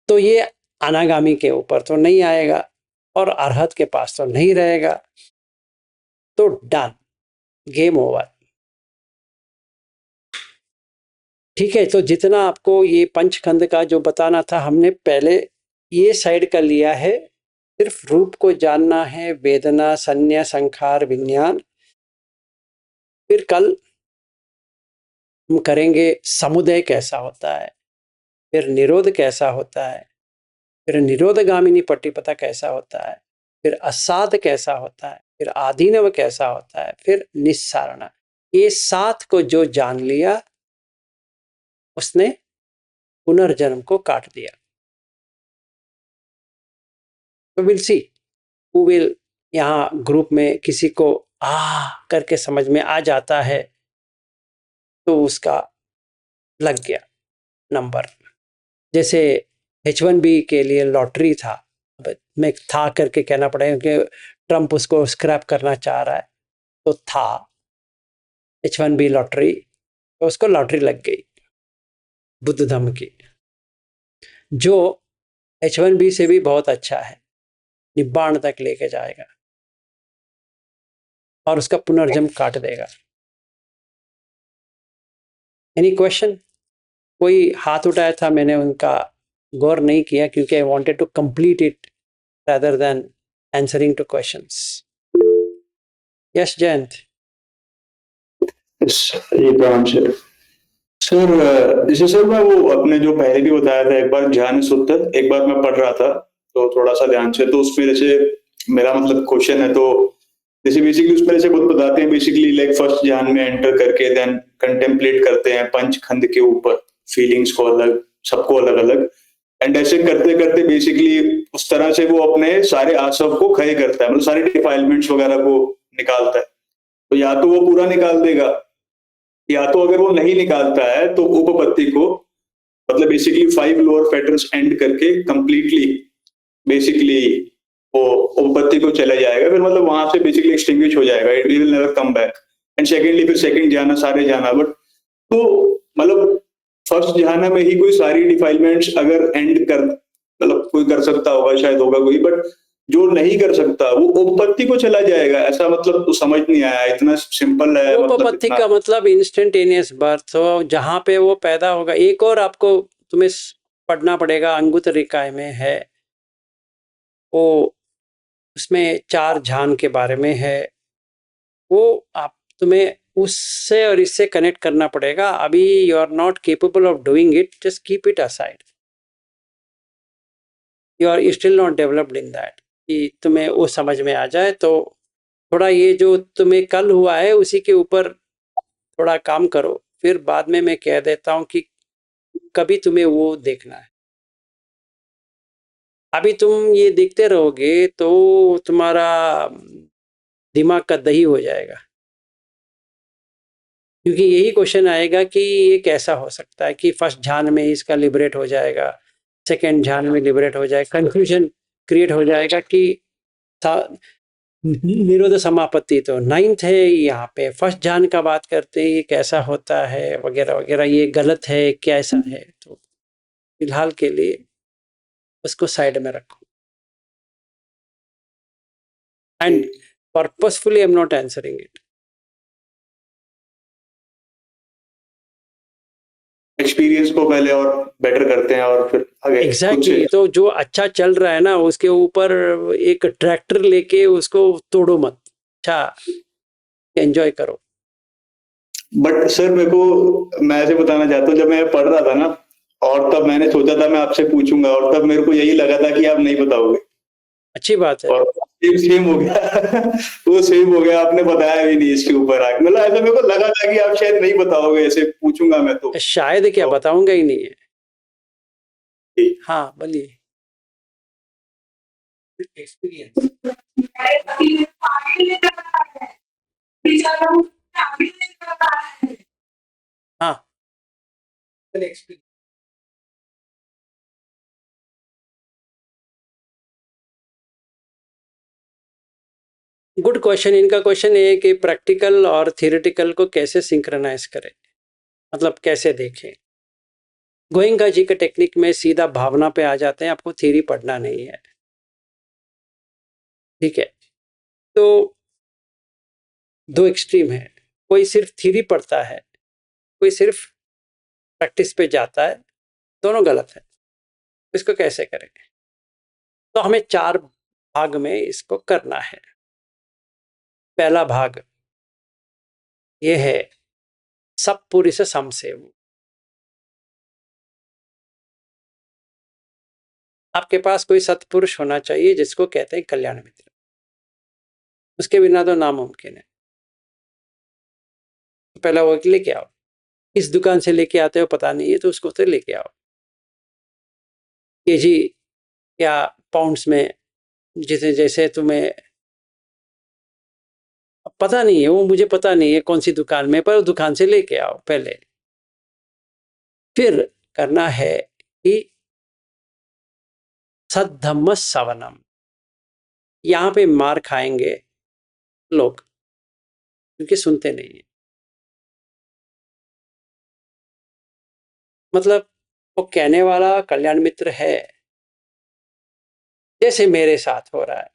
तो ये अनागामी के ऊपर तो नहीं आएगा और अरहत के पास तो नहीं रहेगा। तो डन, गेम ओवर। ठीक है, तो जितना आपको ये पंचखंड का जो बताना था हमने पहले ये साइड कर लिया है। सिर्फ रूप को जानना है, वेदना, संज्ञा, संखार, विज्ञान। फिर कल हम करेंगे समुदय कैसा होता है, फिर निरोध कैसा होता है, फिर निरोधगामिनी पट्टिपता कैसा होता है, फिर असाध कैसा होता है, फिर आधीनव कैसा होता है, फिर निस्सारण। ये 7 को जो जान लिया उसने पुनर्जन्म को काट दिया। तो विल सी हु विल, यहाँ ग्रुप में किसी को करके समझ में आ जाता है तो उसका लग गया नंबर। जैसे H1B के लिए लॉटरी था, मैं था करके कहना पड़ेगा कि ट्रंप उसको स्क्रैप करना चाह रहा है, तो था H1B लॉटरी, तो उसको लॉटरी लग गई बुद्ध धम्म की, जो H1B से भी बहुत अच्छा है, निब्बाण तक लेके जाएगा और उसका पुनर्जन्म काट देगा। Any question? कोई हाथ उठाया था, मैंने उनका गौर नहीं किया क्योंकि I wanted to complete it rather than answering to questions. Yes, Jayant. ये काम सर। सर जैसे सर मैं वो अपने जो पहले भी बताया था एक बार ध्यान सूत्र, एक बार मैं पढ़ रहा था तो थोड़ा सा ध्यान से, तो उसमें जैसे मेरा मतलब क्वेश्चन है, तो जैसे बेसिकली उसमें जैसे बहुत बताते हैं बेसिकली लाइक फर्स्ट ध्यान में एंटर करके देन कंटेम्पलेट करते हैं पंचखंड के ऊपर, फीलिंग्स को अलग, सबको अलग अलग, एंड ऐसे करते करते बेसिकली उस तरह से वो अपने सारे आसव को क्षय करता है, मतलब सारे डिफाइलमेंट्स वगैरह को निकालता है। तो या तो वो पूरा निकाल देगा, या तो अगर वो नहीं निकालता है तो उपपत्ति को, मतलब बेसिकली 5 लोअर फेटर्स एंड करके कंप्लीटली बेसिकली वो उपपत्ति को चला जाएगा, फिर मतलब वहां से बेसिकली एक्सटिंग्विश हो जाएगा, it will never come back. And secondly फिर सेकंड जाना, सारे जाना, बट तो मतलब फर्स्ट जाना में ही कोई सारी डिफाइलमेंट्स अगर एंड कर, मतलब कोई कर सकता होगा, शायद होगा कोई, बट जो नहीं कर सकता वो उपपत्ति को चला जाएगा, ऐसा मतलब तो समझ नहीं आया, इतना सिंपल है उपपत्ति का मतलब इंस्टेंटेनियस बर्थ, तो जहां पे वो पैदा होगा। एक और आपको तुम्हें पढ़ना पड़ेगा, अंगुत्तर निकाय में है वो, उसमें 4 झान के बारे में है, वो आप तुम्हें उससे और इससे कनेक्ट करना पड़ेगा। अभी you are not capable of doing it, just keep it aside, you are still not developed in that कि तुम्हें वो समझ में आ जाए। तो थोड़ा ये जो तुम्हें कल हुआ है उसी के ऊपर थोड़ा काम करो, फिर बाद में मैं कह देता हूं कि कभी तुम्हें वो देखना है। अभी तुम ये देखते रहोगे तो तुम्हारा दिमाग का दही हो जाएगा, क्योंकि यही क्वेश्चन आएगा कि ये कैसा हो सकता है कि फर्स्ट ध्यान में इसका लिबरेट हो जाएगा, सेकंड ध्यान में लिबरेट हो जाएगा, कंफ्यूजन क्रिएट हो जाएगा कि निरोध समापत्ति तो 9th है, यहाँ पे फर्स्ट ध्यान का बात करते हैं, ये कैसा होता है वगैरह वगैरह, ये गलत है कैसा है। तो फिलहाल के लिए उसको साइड में रखो, and purposefully I am not answering it. Experience को पहले और बेटर करते हैं और फिर आगे एग्जैक्टली तो जो अच्छा चल रहा है ना उसके ऊपर एक ट्रैक्टर लेके उसको तोड़ो मत, अच्छा एंजॉय करो। बट सर मेरे को मैं ऐसे बताना चाहता हूँ, जब मैं पढ़ रहा था ना और तब मैंने सोचा था मैं आपसे पूछूंगा और तब मेरे को यही लगा था कि आप नहीं बताओगे अच्छी बात है। और सेम सेम हो गया वो सेम हो गया, आपने बताया भी नहीं इसके ऊपर आगे, मतलब ऐसा मेरे को लगा था कि आप शायद नहीं बताओगे, ऐसे पूछूंगा मैं तो। शायद क्या बताऊंगा ही नहीं है। जी। हाँ बोलिए। एक्सपीरियंस। हाँ एक्सपीरियंस। Good question. इनका क्वेश्चन ये है कि प्रैक्टिकल और थियोरेटिकल को कैसे सिंक्रोनाइज करें, मतलब कैसे देखें। गोइंका जी के टेक्निक में सीधा भावना पे आ जाते हैं, आपको थ्योरी पढ़ना नहीं है, ठीक है। तो दो एक्सट्रीम है, कोई सिर्फ थ्योरी पढ़ता है, कोई सिर्फ प्रैक्टिस पे जाता है, दोनों गलत है। इसको कैसे करें, तो हमें 4 भाग में इसको करना है। पहला भाग ये है सत्पुरुष समसेवु। आपके पास कोई सत्पुरुष होना चाहिए जिसको कहते हैं कल्याण मित्र, उसके बिना तो नामुमकिन है। तो पहला वो लेके आओ, इस दुकान से लेके आते हो पता नहीं है तो उसको तो लेके आओ, केजी या पाउंड्स में, जैसे जैसे तुम्हें पता नहीं है, वो मुझे पता नहीं है कौन सी दुकान में, पर दुकान से लेके आओ पहले। फिर करना है कि सद्धम्म सवनम। यहां पे मार खाएंगे लोग क्योंकि सुनते नहीं है। मतलब वो कहने वाला कल्याण मित्र है, जैसे मेरे साथ हो रहा है,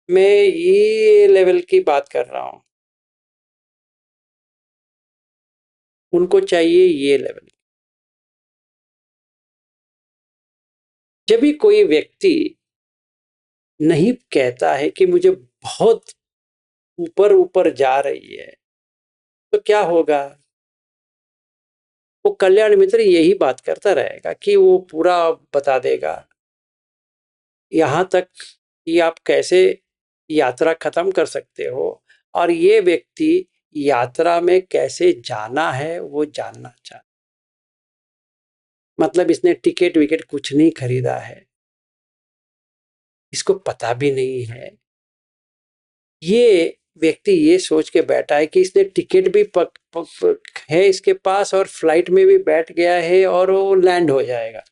मैं ये लेवल की बात कर रहा हूं, उनको चाहिए ये लेवल। जब भी कोई व्यक्ति नहीं कहता है कि मुझे बहुत ऊपर ऊपर जा रही है, तो क्या होगा, वो कल्याण मित्र यही बात करता रहेगा कि वो पूरा बता देगा यहां तक कि आप कैसे यात्रा खत्म कर सकते हो, और ये व्यक्ति यात्रा में कैसे जाना है वो जानना चाहता। मतलब इसने टिकट विकेट कुछ नहीं खरीदा है, इसको पता भी नहीं है, ये व्यक्ति ये सोच के बैठा है कि इसने टिकट भी है इसके पास और फ्लाइट में भी बैठ गया है और वो लैंड हो जाएगा।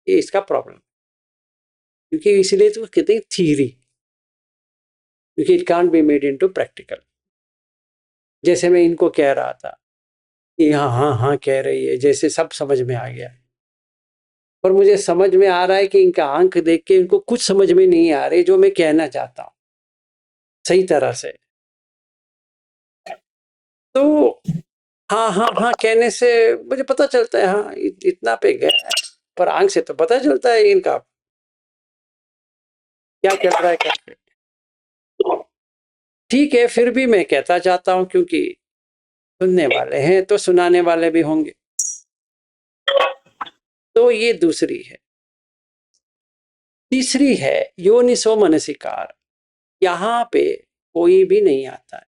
ये इसका प्रॉब्लम, क्योंकि इसलिए तो कहते हैं थ्योरी, क्योंकि it can't be made into practical. जैसे मैं इनको कह रहा था कि हाँ हाँ हाँ कह रही है, जैसे सब समझ में आ गया, पर मुझे समझ में आ रहा है कि इनका आंख देख के इनको कुछ समझ में नहीं आ रही जो मैं कहना चाहता हूं सही तरह से। तो हाँ हाँ हाँ कहने से मुझे पता चलता है हाँ इतना पे गया, पर आंख से तो पता चलता है इनका क्या चल रहा है कैसे। ठीक है, फिर भी मैं कहता जाता हूं क्योंकि सुनने वाले हैं तो सुनाने वाले भी होंगे। तो ये दूसरी है। तीसरी है योनिसो मनसिकार। यहां पे कोई भी नहीं आता है,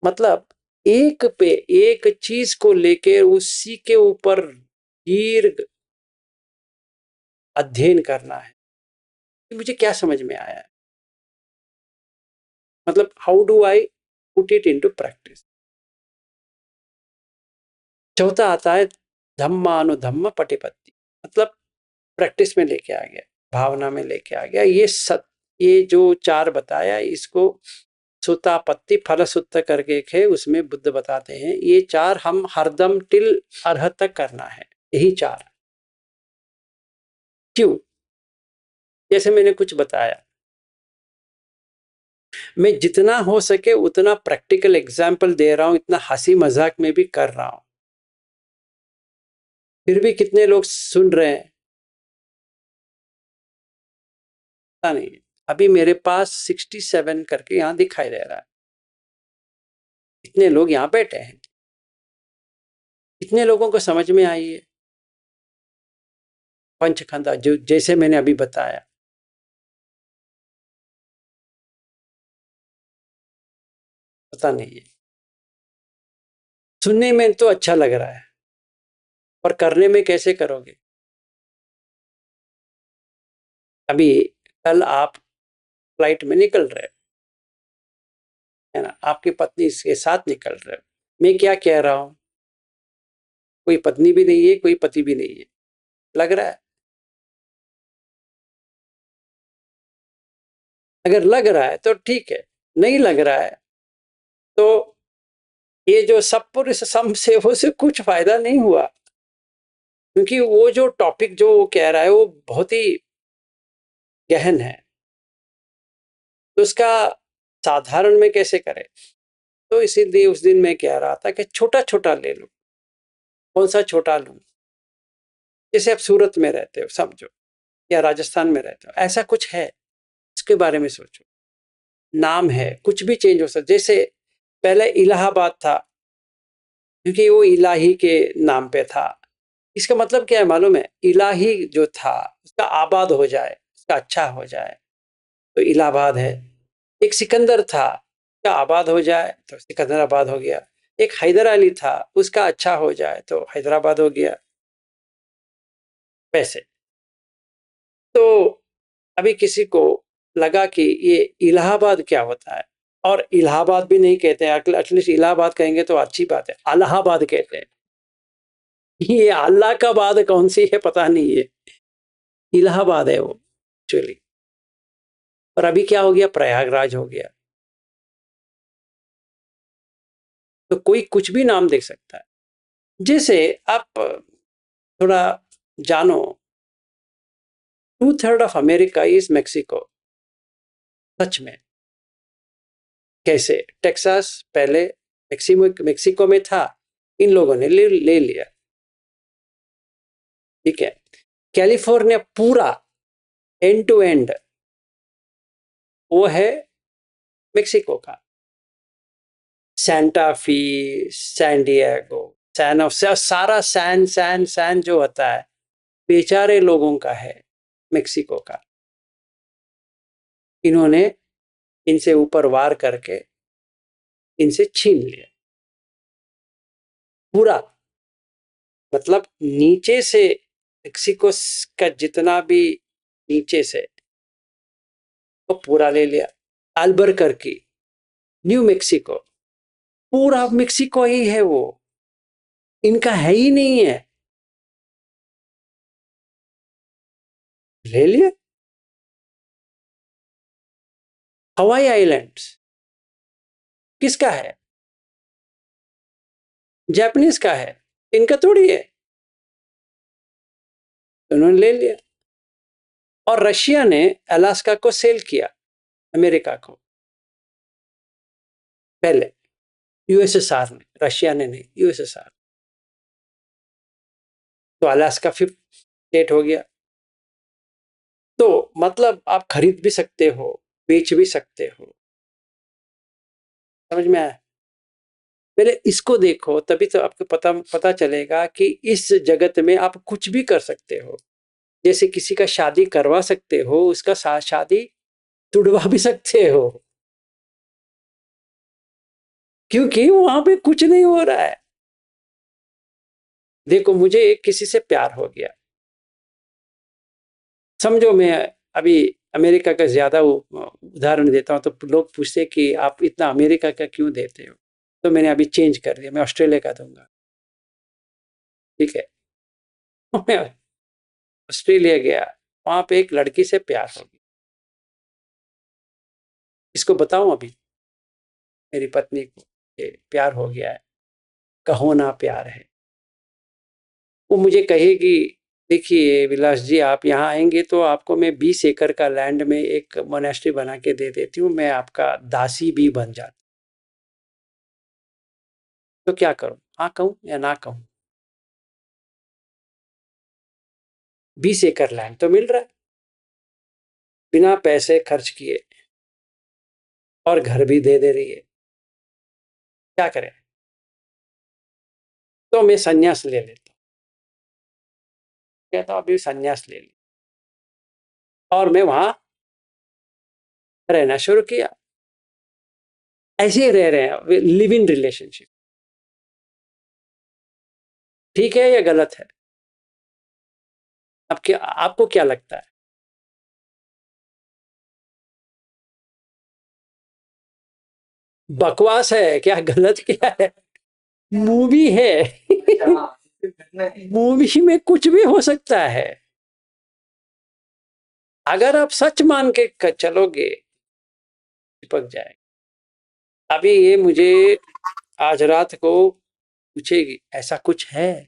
मतलब एक पे एक चीज को लेकर उसी के ऊपर दीर्घ अध्ययन करना है कि मुझे क्या समझ में आया है, मतलब how do I put it into practice. चौथा आता है धम्मानुधम्म पटिपत्ति, मतलब प्रैक्टिस में लेके आ गया, भावना में लेके आ गया। ये जो 4 बताया इसको सुतापत्ति फल सुत्त करके है, उसमें बुद्ध बताते हैं ये 4 हम हरदम टिल अर्हत तक करना है, यही 4। क्यों, जैसे मैंने कुछ बताया, मैं जितना हो सके उतना प्रैक्टिकल एग्जाम्पल दे रहा हूं, इतना हंसी मजाक में भी कर रहा हूं, फिर भी कितने लोग सुन रहे हैं पता नहीं। अभी मेरे पास 67 करके यहां दिखाई दे रहा है, इतने लोग यहां बैठे हैं, कितने लोगों को समझ में आई है पंचखंडा जो जैसे मैंने अभी बताया? पता नहीं है। सुनने में तो अच्छा लग रहा है, पर करने में कैसे करोगे? अभी कल आप फ्लाइट में निकल रहे हो, है ना, आपकी पत्नी के साथ निकल रहे हो। मैं क्या कह रहा हूं, कोई पत्नी भी नहीं है, कोई पति भी नहीं है, लग रहा है? अगर लग रहा है तो ठीक है, नहीं लग रहा है तो ये जो सत्पुरुष समसेवों से कुछ फायदा नहीं हुआ, क्योंकि वो जो टॉपिक जो वो कह रहा है वो बहुत ही गहन है, तो उसका साधारण में कैसे करें? तो इसीलिए उस दिन मैं कह रहा था कि छोटा छोटा ले लो। कौन सा छोटा लूं? जैसे आप सूरत में रहते हो समझो, या राजस्थान में रहते हो, ऐसा कुछ है, इसके बारे में सोचो। नाम है, कुछ भी चेंज हो सकता। जैसे पहले इलाहाबाद था, क्योंकि वो इलाही के नाम पे था। इसका मतलब क्या है मालूम है? इलाही जो था उसका आबाद हो जाए, उसका अच्छा हो जाए तो इलाहाबाद है। एक सिकंदर था, उसका आबाद हो जाए तो सिकंदराबाद हो गया। एक हैदर अली था, उसका अच्छा हो जाए तो हैदराबाद हो गया। वैसे तो अभी किसी को लगा कि ये इलाहाबाद क्या होता है, और इलाहाबाद भी नहीं कहते हैं, एटलीस्ट इलाहाबाद कहेंगे तो अच्छी बात है, अलाहाबाद कहते हैं। ये अल्लाह का बाद कौन सी है पता नहीं है, इलाहाबाद है वो एक्चुअली। और अभी क्या हो गया, प्रयागराज हो गया। तो कोई कुछ भी नाम दे सकता है। जैसे आप थोड़ा जानो, 2/3 ऑफ अमेरिका इज मेक्सिको। सच में? कैसे? टेक्सास पहले मेक्सिको में था, इन लोगों ने ले लिया, ठीक है। कैलिफोर्निया पूरा एंड टू एंड वो है मेक्सिको का। सैंटा फी, सैन डिएगो, सारा सैन सैन सैन जो होता है बेचारे लोगों का है, मेक्सिको का। इन्होंने इनसे ऊपर वार करके इनसे छीन लिया पूरा। मतलब नीचे से मेक्सिको का जितना भी नीचे से वो पूरा ले लिया। अल्बरकर्की, न्यू मेक्सिको, पूरा मेक्सिको ही है वो, इनका है ही नहीं है, ले लिया। हवाई आइलैंड्स किसका है? जापानीज का है, इनका थोड़ी है, उन्होंने ले लिया। और रशिया ने अलास्का को सेल किया अमेरिका को, पहले यूएसएसआर ने, रशिया ने नहीं, यूएसएसआर। तो अलास्का 5th स्टेट हो गया। तो मतलब आप खरीद भी सकते हो, बेच भी सकते हो। समझ में आया? पहले इसको देखो, तभी तो आपको पता चलेगा कि इस जगत में आप कुछ भी कर सकते हो। जैसे किसी का शादी करवा सकते हो, उसका शादी तुड़वा भी सकते हो, क्योंकि वहां पे कुछ नहीं हो रहा है। देखो, मुझे किसी से प्यार हो गया, समझो, मैं अभी अमेरिका का ज्यादा उदाहरण देता हूं तो लोग पूछते कि आप इतना अमेरिका का क्यों देते हो, तो मैंने अभी चेंज कर दिया, मैं ऑस्ट्रेलिया का दूंगा, ठीक है। मैं ऑस्ट्रेलिया गया, वहां पे एक लड़की से प्यार हो गया। इसको बताऊं अभी मेरी पत्नी को प्यार हो गया है, कहो ना प्यार है। वो मुझे कहेगी देखिए विलास जी, आप यहाँ आएंगे तो आपको मैं 20 एकड़ का लैंड में एक मोनेस्ट्री बना के दे देती हूँ, मैं आपका दासी भी बन जाता। तो क्या करूँ, हाँ कहूँ या ना कहूँ? 20 एकड़ लैंड तो मिल रहा है बिना पैसे खर्च किए, और घर भी दे रही है, क्या करें? तो मैं संन्यास ले लेता हूँ, कहता हूँ अभी संन्यास ले ली, और मैं वहां रहना शुरू किया। ऐसे ही रह रहे हैं, लिव इन रिलेशनशिप। ठीक है या गलत है? आपको क्या लगता है? बकवास है क्या, गलत क्या है? मूवी है। मूवी में कुछ भी हो सकता है। अगर आप सच मान के चलोगे, चिपक जाए। अभी ये मुझे आज रात को पूछेगी, ऐसा कुछ है?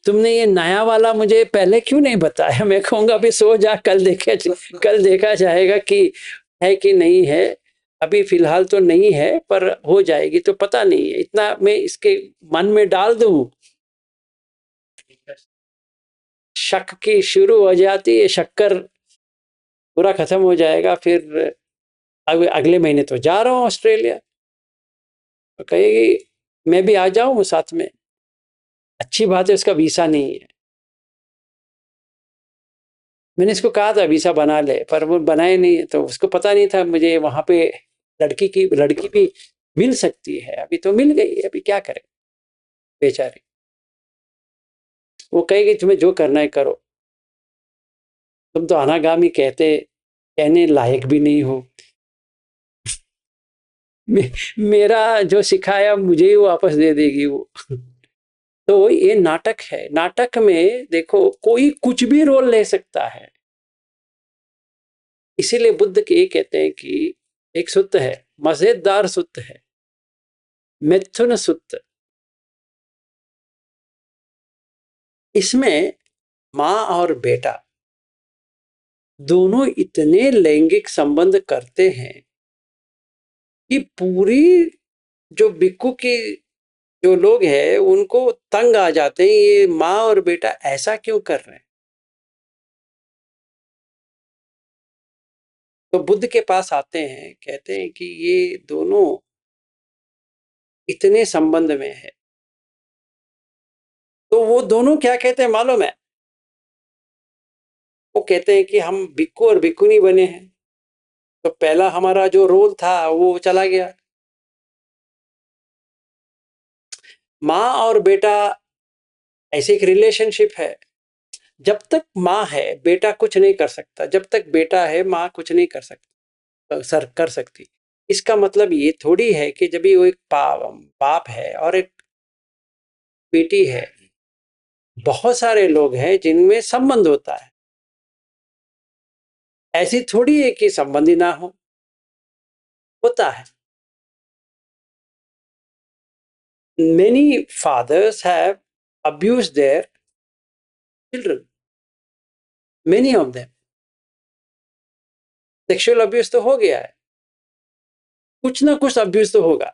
तुमने ये नया वाला मुझे पहले क्यों नहीं बताया? मैं कहूंगा अभी सो जा, कल देखा जाएगा कि है कि नहीं है। अभी फिलहाल तो नहीं है, पर हो जाएगी तो पता नहीं है। इतना मैं इसके मन में डाल दूं, शक की शुरू हो जाती है, शक्कर पूरा खत्म हो जाएगा। फिर अगले महीने तो जा रहा हूँ ऑस्ट्रेलिया, तो कहेगी मैं भी आ जाऊं साथ में। अच्छी बात है, उसका वीसा नहीं है। मैंने इसको कहा था वीसा बना ले, पर वो बनाए नहीं, तो उसको पता नहीं था मुझे वहां पे लड़की भी मिल सकती है। अभी तो मिल गई, अभी क्या करे बेचारी। वो कहेगी तुम्हें जो करना है करो, तुम तो अनागामी कहने लायक भी नहीं हो। मेरा जो सिखाया मुझे ही वापस दे देगी वो। तो ये नाटक है। नाटक में देखो, कोई कुछ भी रोल ले सकता है। इसीलिए बुद्ध के ये कहते हैं कि एक सूत्र है, मजेदार सूत्र है, मिथुन सूत्र। इसमें माँ और बेटा दोनों इतने लैंगिक संबंध करते हैं कि पूरी जो बिक्कू की जो लोग हैं उनको तंग आ जाते हैं, ये माँ और बेटा ऐसा क्यों कर रहे हैं? तो बुद्ध के पास आते हैं, कहते हैं कि ये दोनों इतने संबंध में है। तो वो दोनों क्या कहते हैं मालूम है? वो कहते हैं कि हम बिक्कू और बिक्कुनी बने हैं, तो पहला हमारा जो रोल था वो चला गया। माँ और बेटा ऐसे एक रिलेशनशिप है। जब तक माँ है बेटा कुछ नहीं कर सकता, जब तक बेटा है माँ कुछ नहीं कर सकता, सर कर सकती। इसका मतलब ये थोड़ी है कि जब भी वो एक बाप है और एक बेटी है, बहुत सारे लोग हैं जिनमें संबंध होता है। ऐसी थोड़ी है कि संबंध ही ना हो, होता है। Many fathers have abused their children, many of them. Sexual abuse तो हो गया है, कुछ ना कुछ अब्यूज तो होगा।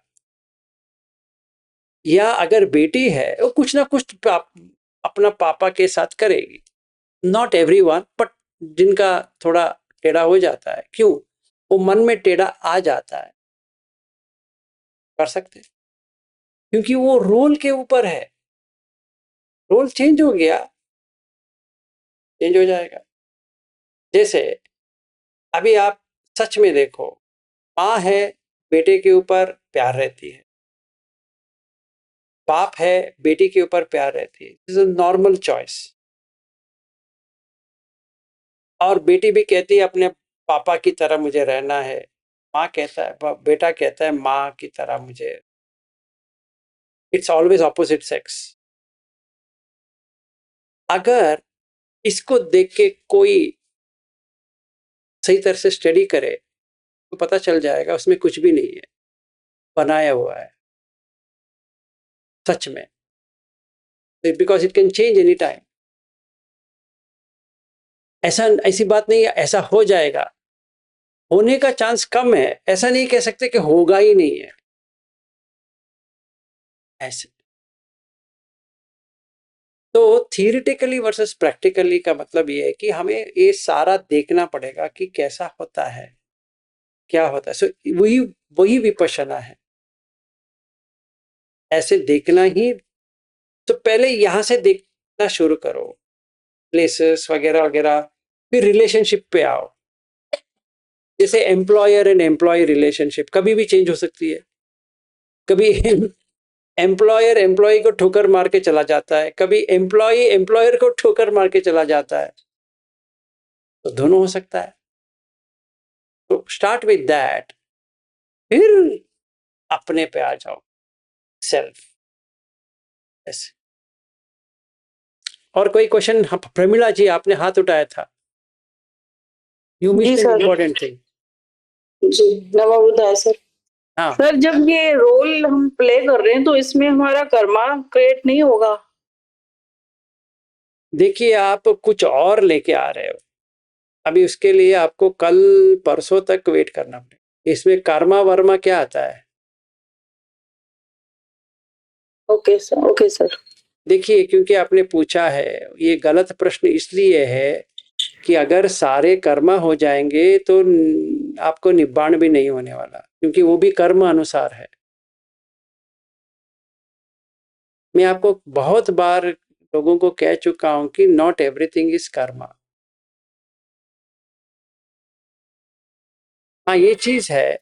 या अगर बेटी है वो कुछ ना कुछ अपना पापा के साथ करेगी। नॉट एवरीवन, बट जिनका थोड़ा टेढ़ा हो जाता है, क्यों? वो मन में टेढ़ा आ जाता है, कर सकते हैं। क्योंकि वो रोल के ऊपर है। रोल चेंज हो गया, चेंज हो जाएगा। जैसे अभी आप सच में देखो, माँ है, बेटे के ऊपर प्यार रहती है, बाप है, बेटी के ऊपर प्यार रहती है। This is normal choice. और बेटी भी कहती है अपने पापा की तरह मुझे रहना है, माँ कहता है, बेटा कहता है माँ की तरह मुझे। It's always opposite sex. अगर इसको देख के कोई सही तरह से स्टडी करे तो पता चल जाएगा उसमें कुछ भी नहीं है, बनाया हुआ है। सच में because it can change any time. ऐसी बात नहीं है ऐसा हो जाएगा, होने का चांस कम है, ऐसा नहीं कह सकते कि होगा ही नहीं है ऐसे। तो थियोरिटिकली वर्सेस प्रैक्टिकली का मतलब ये है कि हमें ये सारा देखना पड़ेगा कि कैसा होता है, क्या होता है। सो वही वही विपश्यना है, ऐसे देखना ही। तो पहले यहां से देखना शुरू करो, प्लेसेस वगैरह वगैरह, फिर रिलेशनशिप पे आओ। जैसे एम्प्लॉयर एंड एम्प्लॉय रिलेशनशिप कभी भी चेंज हो सकती है। कभी एम्प्लॉयर एम्प्लॉय को ठोकर मार के चला जाता है, कभी एम्प्लॉय एम्प्लॉयर को ठोकर मार के चला जाता है, तो दोनों हो सकता है। तो स्टार्ट विद दैट, फिर अपने पे आ जाओ, सेल्फ। ऐसे और कोई क्वेश्चन? प्रमिला जी आपने हाथ उठाया था, यू जी missed an sir. Important thing. जी नमो बुद्धाय सर। हाँ, सर जब ये रोल हम प्ले कर रहे हैं तो इसमें हमारा कर्मा क्रिएट नहीं होगा? देखिए आप कुछ और लेके आ रहे हो, अभी उसके लिए आपको कल परसों तक वेट करना पड़ेगा। इसमें कर्मा वर्मा क्या आता है? Okay sir, okay sir. देखिए क्योंकि आपने पूछा है, ये गलत प्रश्न इसलिए है कि अगर सारे कर्मा हो जाएंगे तो आपको निब्बाण भी नहीं होने वाला, क्योंकि वो भी कर्म अनुसार है। मैं आपको बहुत बार लोगों को कह चुका हूं कि नॉट एवरीथिंग इज कर्मा। हाँ ये चीज है,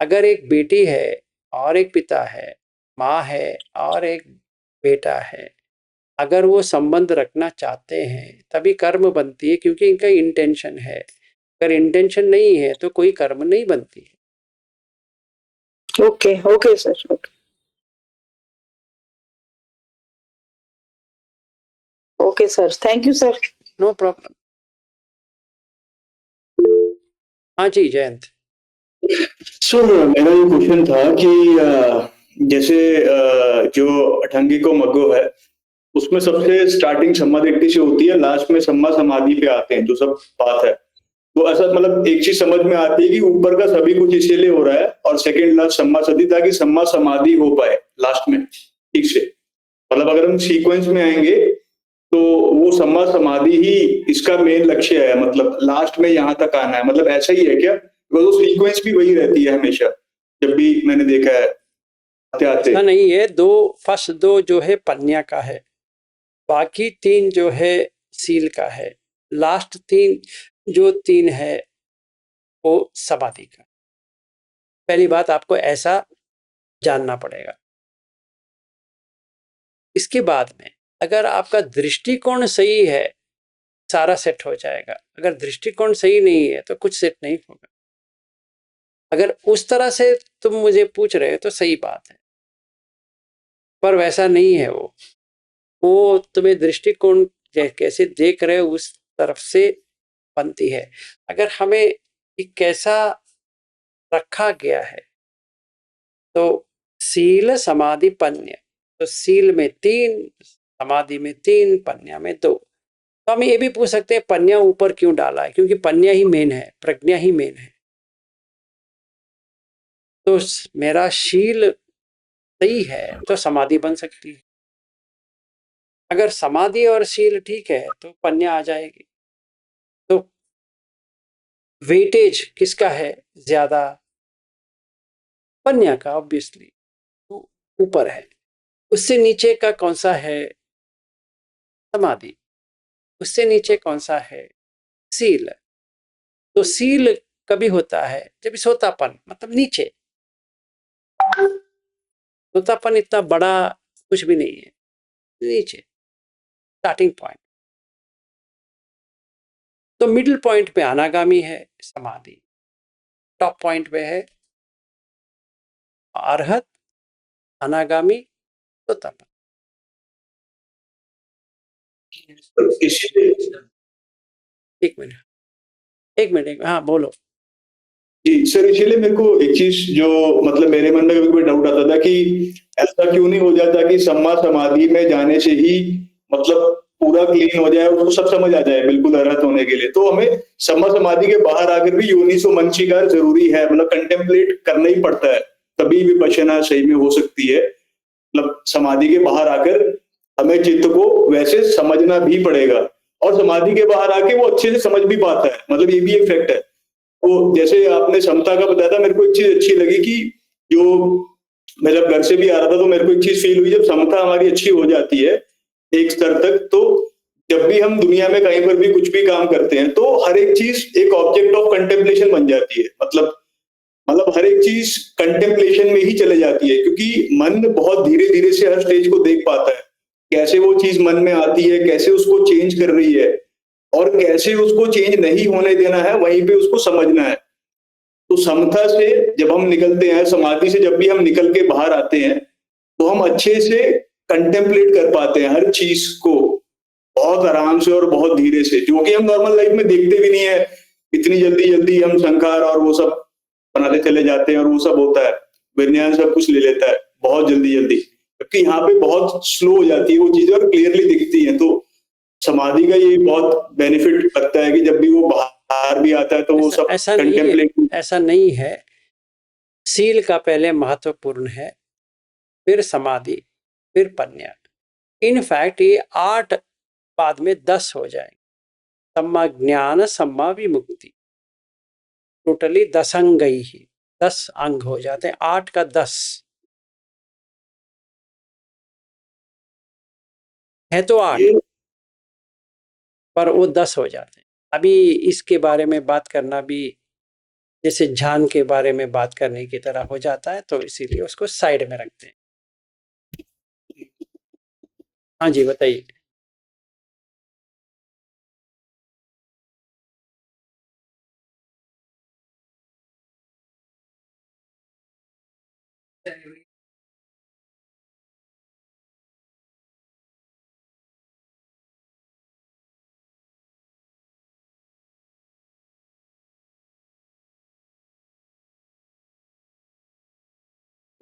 अगर एक बेटी है और एक पिता है, माँ है और एक बेटा है, अगर वो संबंध रखना चाहते हैं तभी कर्म बनती है, क्योंकि इनका इंटेंशन है। अगर इंटेंशन नहीं है तो कोई कर्म नहीं बनती है। Okay okay sir, okay okay sir, thank you sir. No problem. हाँ जी जयंत। सर मेरा ये क्वेश्चन था कि जैसे जो अठंगी को मग्गो है उसमें सबसे स्टार्टिंग समाधिट्ठी से होती है, लास्ट में सम्मा समाधि पे आते हैं जो सब बात है। तो ऐसा मतलब एक चीज समझ में आती है कि ऊपर का सभी कुछ इसीलिए हो रहा है और सेकंड लास्ट सम्मा सती ताकि सम्मा समाधि हो पाए लास्ट में ठीक से। मतलब अगर हम सीक्वेंस में आएंगे तो वो सम्मा समाधि ही इसका मेन लक्ष्य है, मतलब लास्ट में यहाँ तक आना है, मतलब ऐसा ही है क्या? वो सीक्वेंस भी वही रहती है हमेशा, जब भी मैंने देखा है आते आते। ऐसा नहीं है, फर्स्ट दो जो है पन्या का है, बाकी तीन जो है सील का है, लास्ट तीन है वो समाधि का। पहली बात आपको ऐसा जानना पड़ेगा। इसके बाद में अगर आपका दृष्टिकोण सही है सारा सेट हो जाएगा, अगर दृष्टिकोण सही नहीं है तो कुछ सेट नहीं होगा। अगर उस तरह से तुम मुझे पूछ रहे हो तो सही बात है, पर वैसा नहीं है। वो तुम्हें दृष्टिकोण कैसे देख रहे हो उस तरफ से बनती है। अगर हमें एक कैसा रखा गया है तो सील समाधि पन्य, तो सील में 3, समाधि में 3, पन्या में 2। तो हम ये भी पूछ सकते हैं पन्या ऊपर क्यों डाला है, क्योंकि पन्या ही मेन है, प्रज्ञा ही मेन है। तो मेरा शील सही है तो समाधि बन सकती है, अगर समाधि और शील ठीक है तो पन्या आ जाएगी। तो वेटेज किसका है ज्यादा? पन्या का, ऑब्वियसली ऊपर है। उससे नीचे का कौन सा है? समाधि। उससे नीचे कौन सा है? सील। तो सील कभी होता है जब सोतापन, मतलब नीचे। सोतापन इतना बड़ा कुछ भी नहीं है, नीचे स्टार्टिंग पॉइंट। तो मिडिल पॉइंट पे अनागामी है समाधि, टॉप पॉइंट पे है अरहत, अनागामी, सोतापन। इसीलिए एक मिनट हाँ बोलो। जी, सर इसीलिए मेरे को एक चीज़ जो मतलब मेरे मन में कभी-कभी डाउट आता था कि ऐसा क्यों नहीं हो जाता कि सम्मा समाधि में जाने से ही मतलब पूरा क्लीन हो जाए, उसको सब समझ आ जाए बिल्कुल अरहत होने के लिए। तो हमें सम्मा समाधि के बाहर आकर भी योनिसो मनसिकार ज़रूरी है, मतलब कंटेम्पलेट करना ही पड़ता है, तभी विपश्यना सही में हो सकती है। मतलब समाधि के बाहर आकर हमें चित्त को वैसे समझना भी पड़ेगा और समाधि के बाहर आके वो अच्छे से समझ भी पाता है, मतलब ये भी एक फैक्ट है। तो जैसे आपने समता का बताया था, मेरे को एक चीज़ अच्छी लगी कि जो मैं जब घर से भी आ रहा था तो मेरे को एक चीज़ फ़ील हुई, जब समता हमारी अच्छी हो जाती है एक स्तर तक, तो जब भी हम दुनिया में कहीं पर भी कुछ भी काम करते हैं, तो हर एक चीज़ एक ऑब्जेक्ट ऑफ कंटेम्पलेशन बन जाती है। मतलब हर एक चीज़ कंटेम्पलेशन में ही चले जाती है, क्योंकि मन बहुत धीरे-धीरे से हर स्टेज को देख पाता है। कैसे वो चीज़ मन में आती है, कैसे उसको चेंज कर रही है और कैसे उसको चेंज नहीं होने देना है, वहीं पे उसको समझना है। तो समता से जब हम निकलते हैं, समाधि से जब भी हम निकल के बाहर आते हैं, तो हम अच्छे से कंटेम्पलेट कर पाते हैं हर चीज़ को, बहुत आराम से और बहुत धीरे से, जो कि हम नॉर्मल लाइफ में देखते भी नहीं है। इतनी जल्दी-जल्दी हम संखार और वो सब बनाते चले जाते हैं और वो सब होता है। विज्ञान सब कुछ ले लेता है, बहुत जल्दी-जल्दी। जबकि यहाँ पे बहुत स्लो हो जाती है वो चीज़ें और क्लियरली दिखती हैं। तो समाधि का ये बहुत बेनिफिट लगता है कि जब भी वो बाहर भी आता है तो वो ऐसा सब ऐसा नहीं है, कंटेम्पलेट। ऐसा नहीं है। सील का पहले महत्वपूर्ण है, फिर समाधि, फिर पन्या। इनफैक्ट ये 8 बाद में 10 हो जाएंगे। सम्मा ज्ञान, सम्मा विमुक्ति, टोटली 10 अंग ही, 10 अंग हो जाते हैं, 8 का 10 है तो 8, ये पर वो 10 हो जाते हैं। अभी इसके बारे में बात करना भी जैसे ध्यान के बारे में बात करने की तरह हो जाता है, तो इसीलिए उसको साइड में रखते हैं। हाँ जी, बताइए।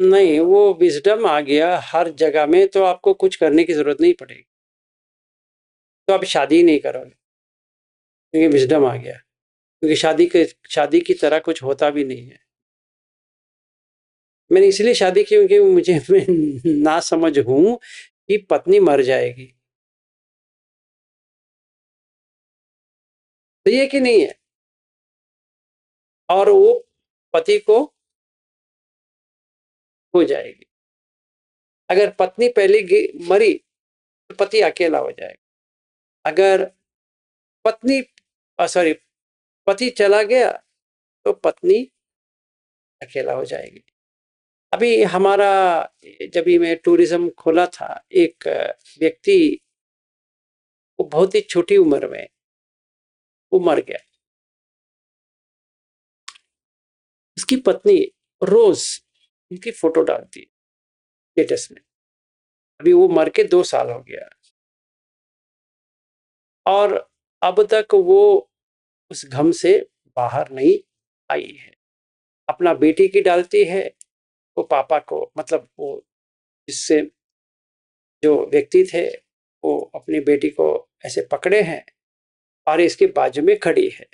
नहीं, वो विजडम आ गया हर जगह में, तो आपको कुछ करने की जरूरत नहीं पड़ेगी, तो आप शादी नहीं करोगे क्योंकि विजडम आ गया। क्योंकि शादी की तरह कुछ होता भी नहीं है। मैंने इसलिए शादी की क्योंकि मुझे मैं ना समझ हूं कि पत्नी मर जाएगी, तो ये कि नहीं है, और वो पति को हो जाएगी। अगर पत्नी पहले मरी तो पति अकेला हो जाएगा। अगर पत्नी सॉरी पति चला गया तो पत्नी अकेला हो जाएगी। अभी हमारा जब भी मैं टूरिज्म खोला था, एक व्यक्ति वो बहुत ही छोटी उम्र में वो मर गया। उसकी पत्नी रोज उनकी फोटो डालती है स्टेटस में। अभी वो मर के 2 साल हो गया और अब तक वो उस गम से बाहर नहीं आई है। अपना बेटी की डालती है, वो पापा को, मतलब वो जिससे जो व्यक्ति थे वो अपनी बेटी को ऐसे पकड़े हैं और इसके बाजू में खड़ी है,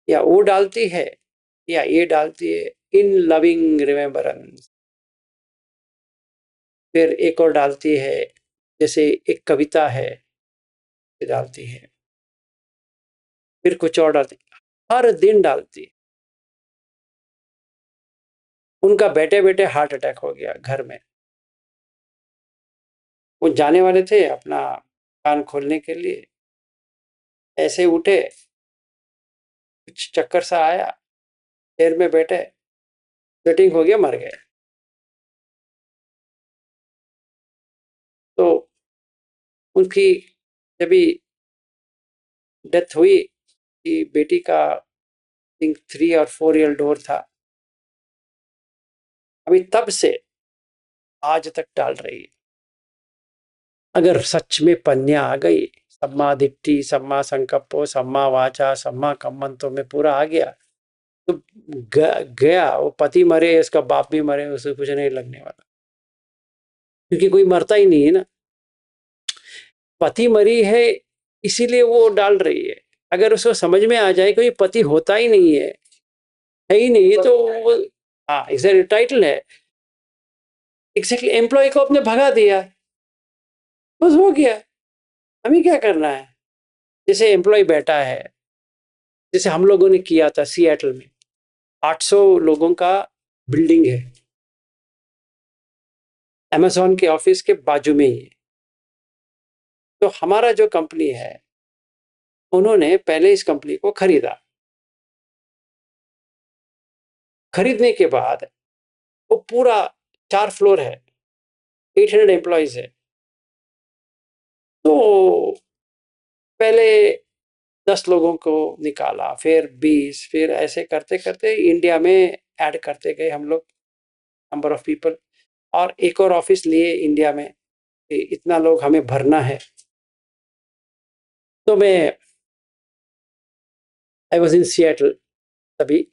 या वो डालती है या ये डालती है, इन लविंग रिमेम्बरेंस। फिर एक और डालती है, जैसे एक कविता है डालती है, फिर कुछ और डालती है, हर दिन डालती है। उनका बैठे बैठे हार्ट अटैक हो गया घर में। वो जाने वाले थे अपना कान खोलने के लिए, ऐसे उठे, कुछ चक्कर सा आया, चेयर में बैठे, स्वेटिंग हो गया, मर गए। तो उनकी जब भी डेथ हुई कि बेटी का थिंक 3 और 4 ईयर ओल्ड था, अभी तब से आज तक डाल रही है। अगर सच में पन्या आ गई, सम्मा दिट्ठी, सम्मा संकप्पो, सम्मा वाचा, सम्मा कम्मंतो में पूरा आ गया, तो गया, वो पति मरे, उसका बाप भी मरे, उसे कुछ नहीं लगने वाला, क्योंकि कोई मरता ही नहीं है ना। पति मरी है इसीलिए वो डाल रही है। अगर उसको समझ में आ जाए कोई पति होता ही नहीं है ही नहीं है, तो वो हाँ एग्जैक्ट टाइटल है, एग्जैक्टली एम्प्लॉय को अपने भगा दिया, बस हो गया। हमें क्या करना है? जैसे एम्प्लॉय बैठा है, जैसे हम लोगों ने किया था सिएटल में, 800 लोगों का बिल्डिंग है, अमेज़न के ऑफिस के बाजू में ही है। तो हमारा जो कंपनी है, उन्होंने पहले इस कंपनी को खरीदा। खरीदने के बाद वो पूरा 4 फ्लोर है, 800 एम्प्लॉयज है। तो पहले 10 लोगों को निकाला, फिर 20, फिर ऐसे करते करते इंडिया में ऐड करते गए हम लोग नंबर ऑफ पीपल, और एक और ऑफिस लिए इंडिया में, इतना लोग हमें भरना है। तो मैं आई वॉज इन सिएटल, तभी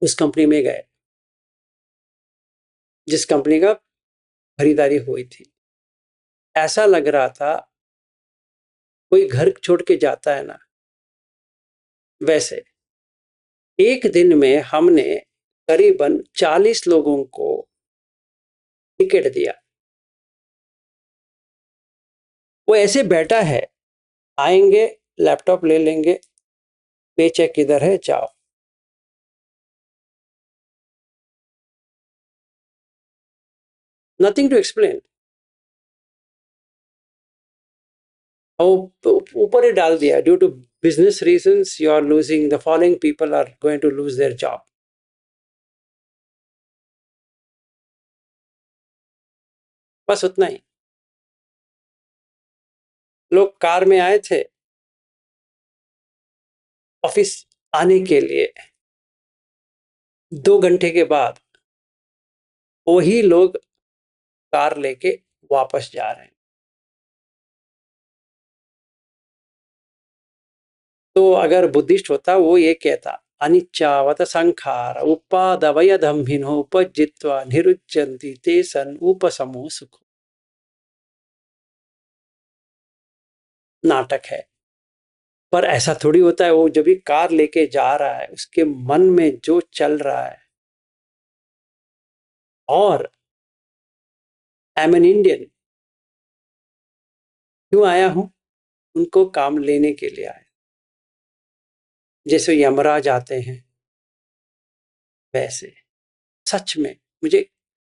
उस कंपनी में गए जिस कंपनी का खरीदारी हुई थी। ऐसा लग रहा था कोई घर छोड़ के जाता है ना, वैसे एक दिन में हमने करीबन 40 लोगों को टिकट दिया। वो ऐसे बैठा है, आएंगे, लैपटॉप ले लेंगे, पे चेक किधर है, जाओ। Nothing to explain. ऊपर ही डाल दिया, due to business reasons you are losing, the following people are going to lose their job. बस उतना ही। लोग कार में आए थे ऑफिस आने के लिए, 2 घंटे के बाद वही लोग कार लेके वापस जा रहे हैं। तो अगर बुद्धिस्ट होता, वो ये कहता, अनिच्चावत संखार उपादवय धम्भिनो उपजित्वा निरुच्यन्ति ते सन उपसमो सुखो। नाटक है, पर ऐसा थोड़ी होता है। वो जब भी कार लेके जा रहा है, उसके मन में जो चल रहा है, और आई एम एन इंडियन, क्यों आया हूं? उनको काम लेने के लिए आया। जैसे यमराज आते हैं वैसे। सच में मुझे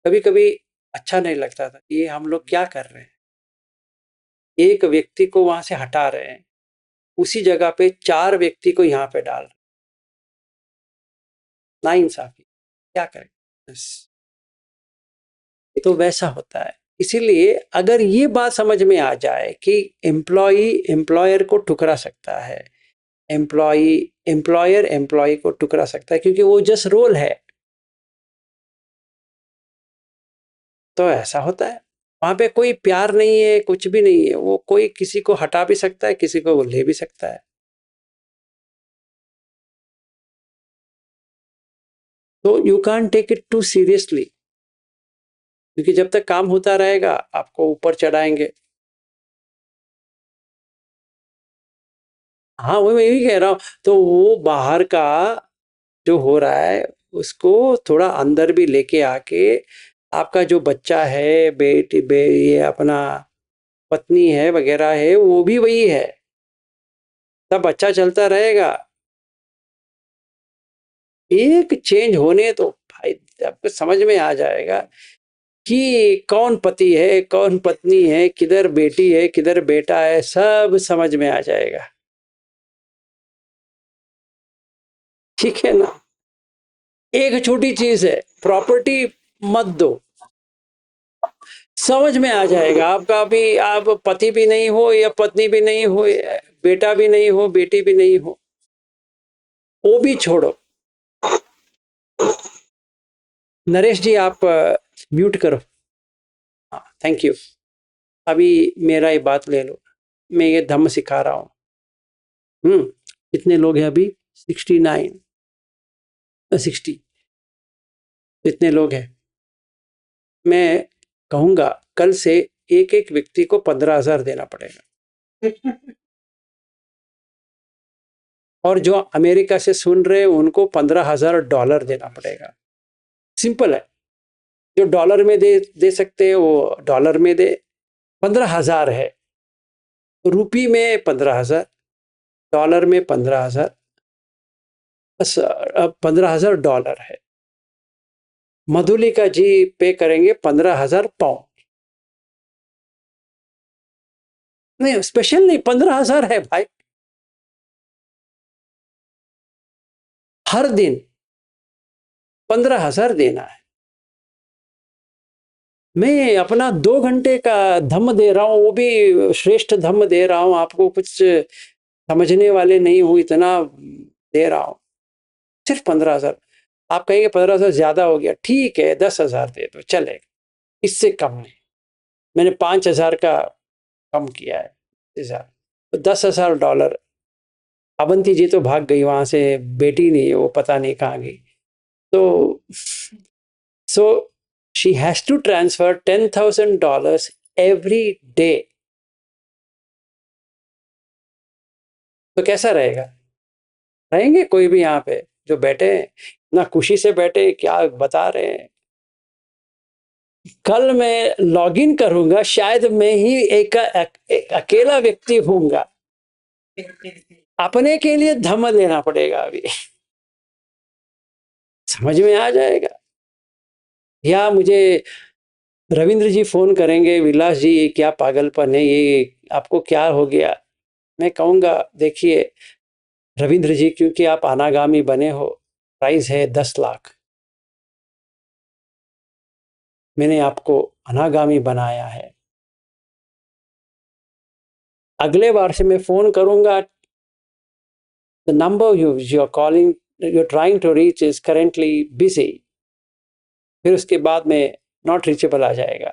कभी कभी अच्छा नहीं लगता था, ये हम लोग क्या कर रहे हैं। एक व्यक्ति को वहां से हटा रहे हैं, उसी जगह पे 4 व्यक्ति को यहाँ पे डाल रहे हैं। नाइंसाफी, क्या करें। तो वैसा होता है। इसीलिए अगर ये बात समझ में आ जाए कि एम्प्लॉई एम्प्लॉयर को ठुकरा सकता है, एम्प्लॉयर एम्प्लॉय को ठुकरा सकता है, क्योंकि वो जस्ट रोल है। तो ऐसा होता है, वहां पे कोई प्यार नहीं है, कुछ भी नहीं है। वो कोई किसी को हटा भी सकता है, किसी को ले भी सकता है। तो you can take it too seriously, क्योंकि जब तक काम होता रहेगा आपको ऊपर चढ़ाएंगे। हाँ, वो मैं यही कह रहा हूँ। तो वो बाहर का जो हो रहा है, उसको थोड़ा अंदर भी लेके आके, आपका जो बच्चा है, ये अपना पत्नी है वगैरह है, वो भी वही है, सब अच्छा चलता रहेगा। एक चेंज होने तो भाई आपको समझ में आ जाएगा कि कौन पति है, कौन पत्नी है, किधर बेटी है, किधर बेटा है, सब समझ में आ जाएगा। ठीक है ना। एक छोटी चीज है, प्रॉपर्टी मत दो, समझ में आ जाएगा। आपका भी, आप पति भी नहीं हो या पत्नी भी नहीं हो, बेटा भी नहीं हो, बेटी भी नहीं हो, वो भी छोड़ो। नरेश जी, आप म्यूट करो। हाँ, थैंक यू। अभी मेरा ये बात ले लो, मैं ये धम्म सिखा रहा हूँ। कितने लोग हैं अभी? 69। 60, इतने लोग हैं। मैं कहूँगा कल से एक एक व्यक्ति को 15,000 देना पड़ेगा। और जो अमेरिका से सुन रहे हैं उनको $15,000 देना पड़ेगा। सिंपल है। जो डॉलर में दे सकते हैं वो डॉलर में दे। 15,000 है, रुपये में 15,000, डॉलर में 15,000, बस अब $15,000 है। मधुलिका जी पे करेंगे 15,000 पाउंड। नहीं स्पेशल नहीं, 15,000 है भाई। हर दिन 15,000 देना है। मैं अपना 2 घंटे का धम्म दे रहा हूं, वो भी श्रेष्ठ धम्म दे रहा हूं। आपको कुछ समझने वाले नहीं हूं, इतना दे रहा हूं, सिर्फ 15,000। आप कहेंगे 15,000 ज्यादा हो गया, ठीक है 10,000 दे दो चलेगा, इससे कम नहीं। मैंने 5,000 का कम किया है, तो $10,000। अवंती जी तो भाग गई वहां से, बेटी नहीं है वो, पता नहीं कहाँ गई। तो so she has to transfer $10,000 every day। तो कैसा रहेगा? रहेंगे कोई भी यहाँ पे जो बैठे हैं ना, खुशी से बैठे, क्या बता रहे हैं। कल मैं लॉगिन करूंगा, शायद मैं ही एक अकेला व्यक्ति होऊंगा। अपने के लिए धम्म लेना पड़ेगा अभी। समझ में आ जाएगा। या मुझे रविंद्र जी फोन करेंगे, विलास जी ये क्या पागलपन है, ये आपको क्या हो गया। मैं कहूँगा देखिए रविंद्र जी, क्योंकि आप अनागामी बने हो, प्राइस है 10 लाख। मैंने आपको अनागामी बनाया है। अगले बार से मैं फोन करूंगा, the number you are calling, you are trying to reach is currently busy. फिर उसके बाद में नॉट रीचेबल आ जाएगा,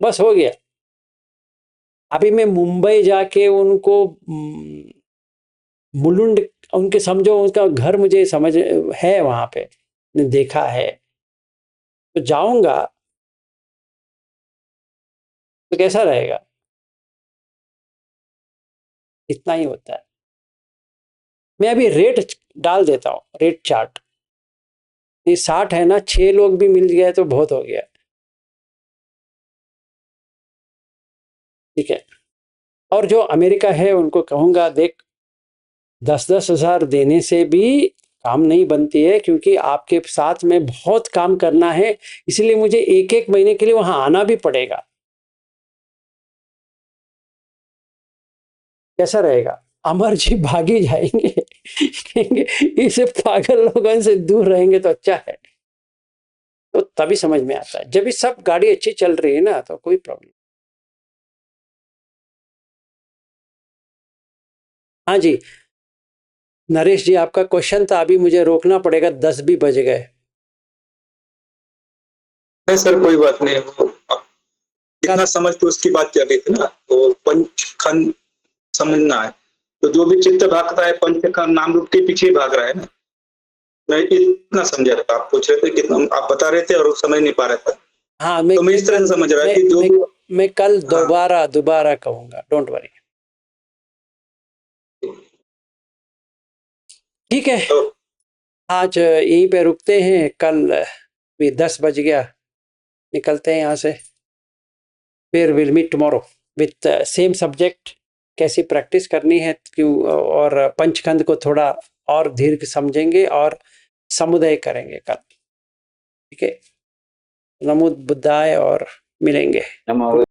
बस हो गया। अभी मैं मुंबई जाके उनको मुलुंड, उनके समझो उनका घर मुझे समझ है, वहां पे देखा है, तो जाऊंगा तो कैसा रहेगा। इतना ही होता है। मैं अभी रेट डाल देता हूँ, रेट चार्ट। ये 60 है ना, 6 लोग भी मिल गए तो बहुत हो गया। ठीक है। और जो अमेरिका है उनको कहूंगा देख, 10-10 हजार देने से भी काम नहीं बनती है, क्योंकि आपके साथ में बहुत काम करना है, इसलिए मुझे 1-1 महीने के लिए वहां आना भी पड़ेगा। कैसा रहेगा? अमर जी भागी जाएंगे, कहेंगे इसे पागल लोगों से दूर रहेंगे तो अच्छा है। तो तभी समझ में आता है, जब ये सब गाड़ी अच्छी चल रही है ना, तो कोई प्रॉब्लम। हाँ जी नरेश जी, आपका क्वेश्चन था, अभी मुझे रोकना पड़ेगा, 10 भी बज गए। नहीं सर कोई बात नहीं, जितना समझ तो उसकी बात चल रही थी ना, तो पंचखंड समझना है। तो जो भी चित्त भागता है पंचखंड नाम रूप के पीछे भाग रहा है ना। मैं इतना समझा था, आप पूछ रहे थे कितना, आप बता रहे थे और समझ नहीं पा रहे थे। हाँ तो मैं इस तरह से समझ रहा कि जो मैं कल दोबारा कहूंगा, डोंट वरी। ठीक है, आज यहीं पे रुकते हैं, कल भी 10 बज गया, निकलते हैं यहाँ से। फिर will meet tomorrow with same subject, कैसी प्रैक्टिस करनी है, क्यों, और पंचखंड को थोड़ा और दीर्घ समझेंगे और समुदाय करेंगे कल। ठीक है, नमो बुद्धाय, और मिलेंगे।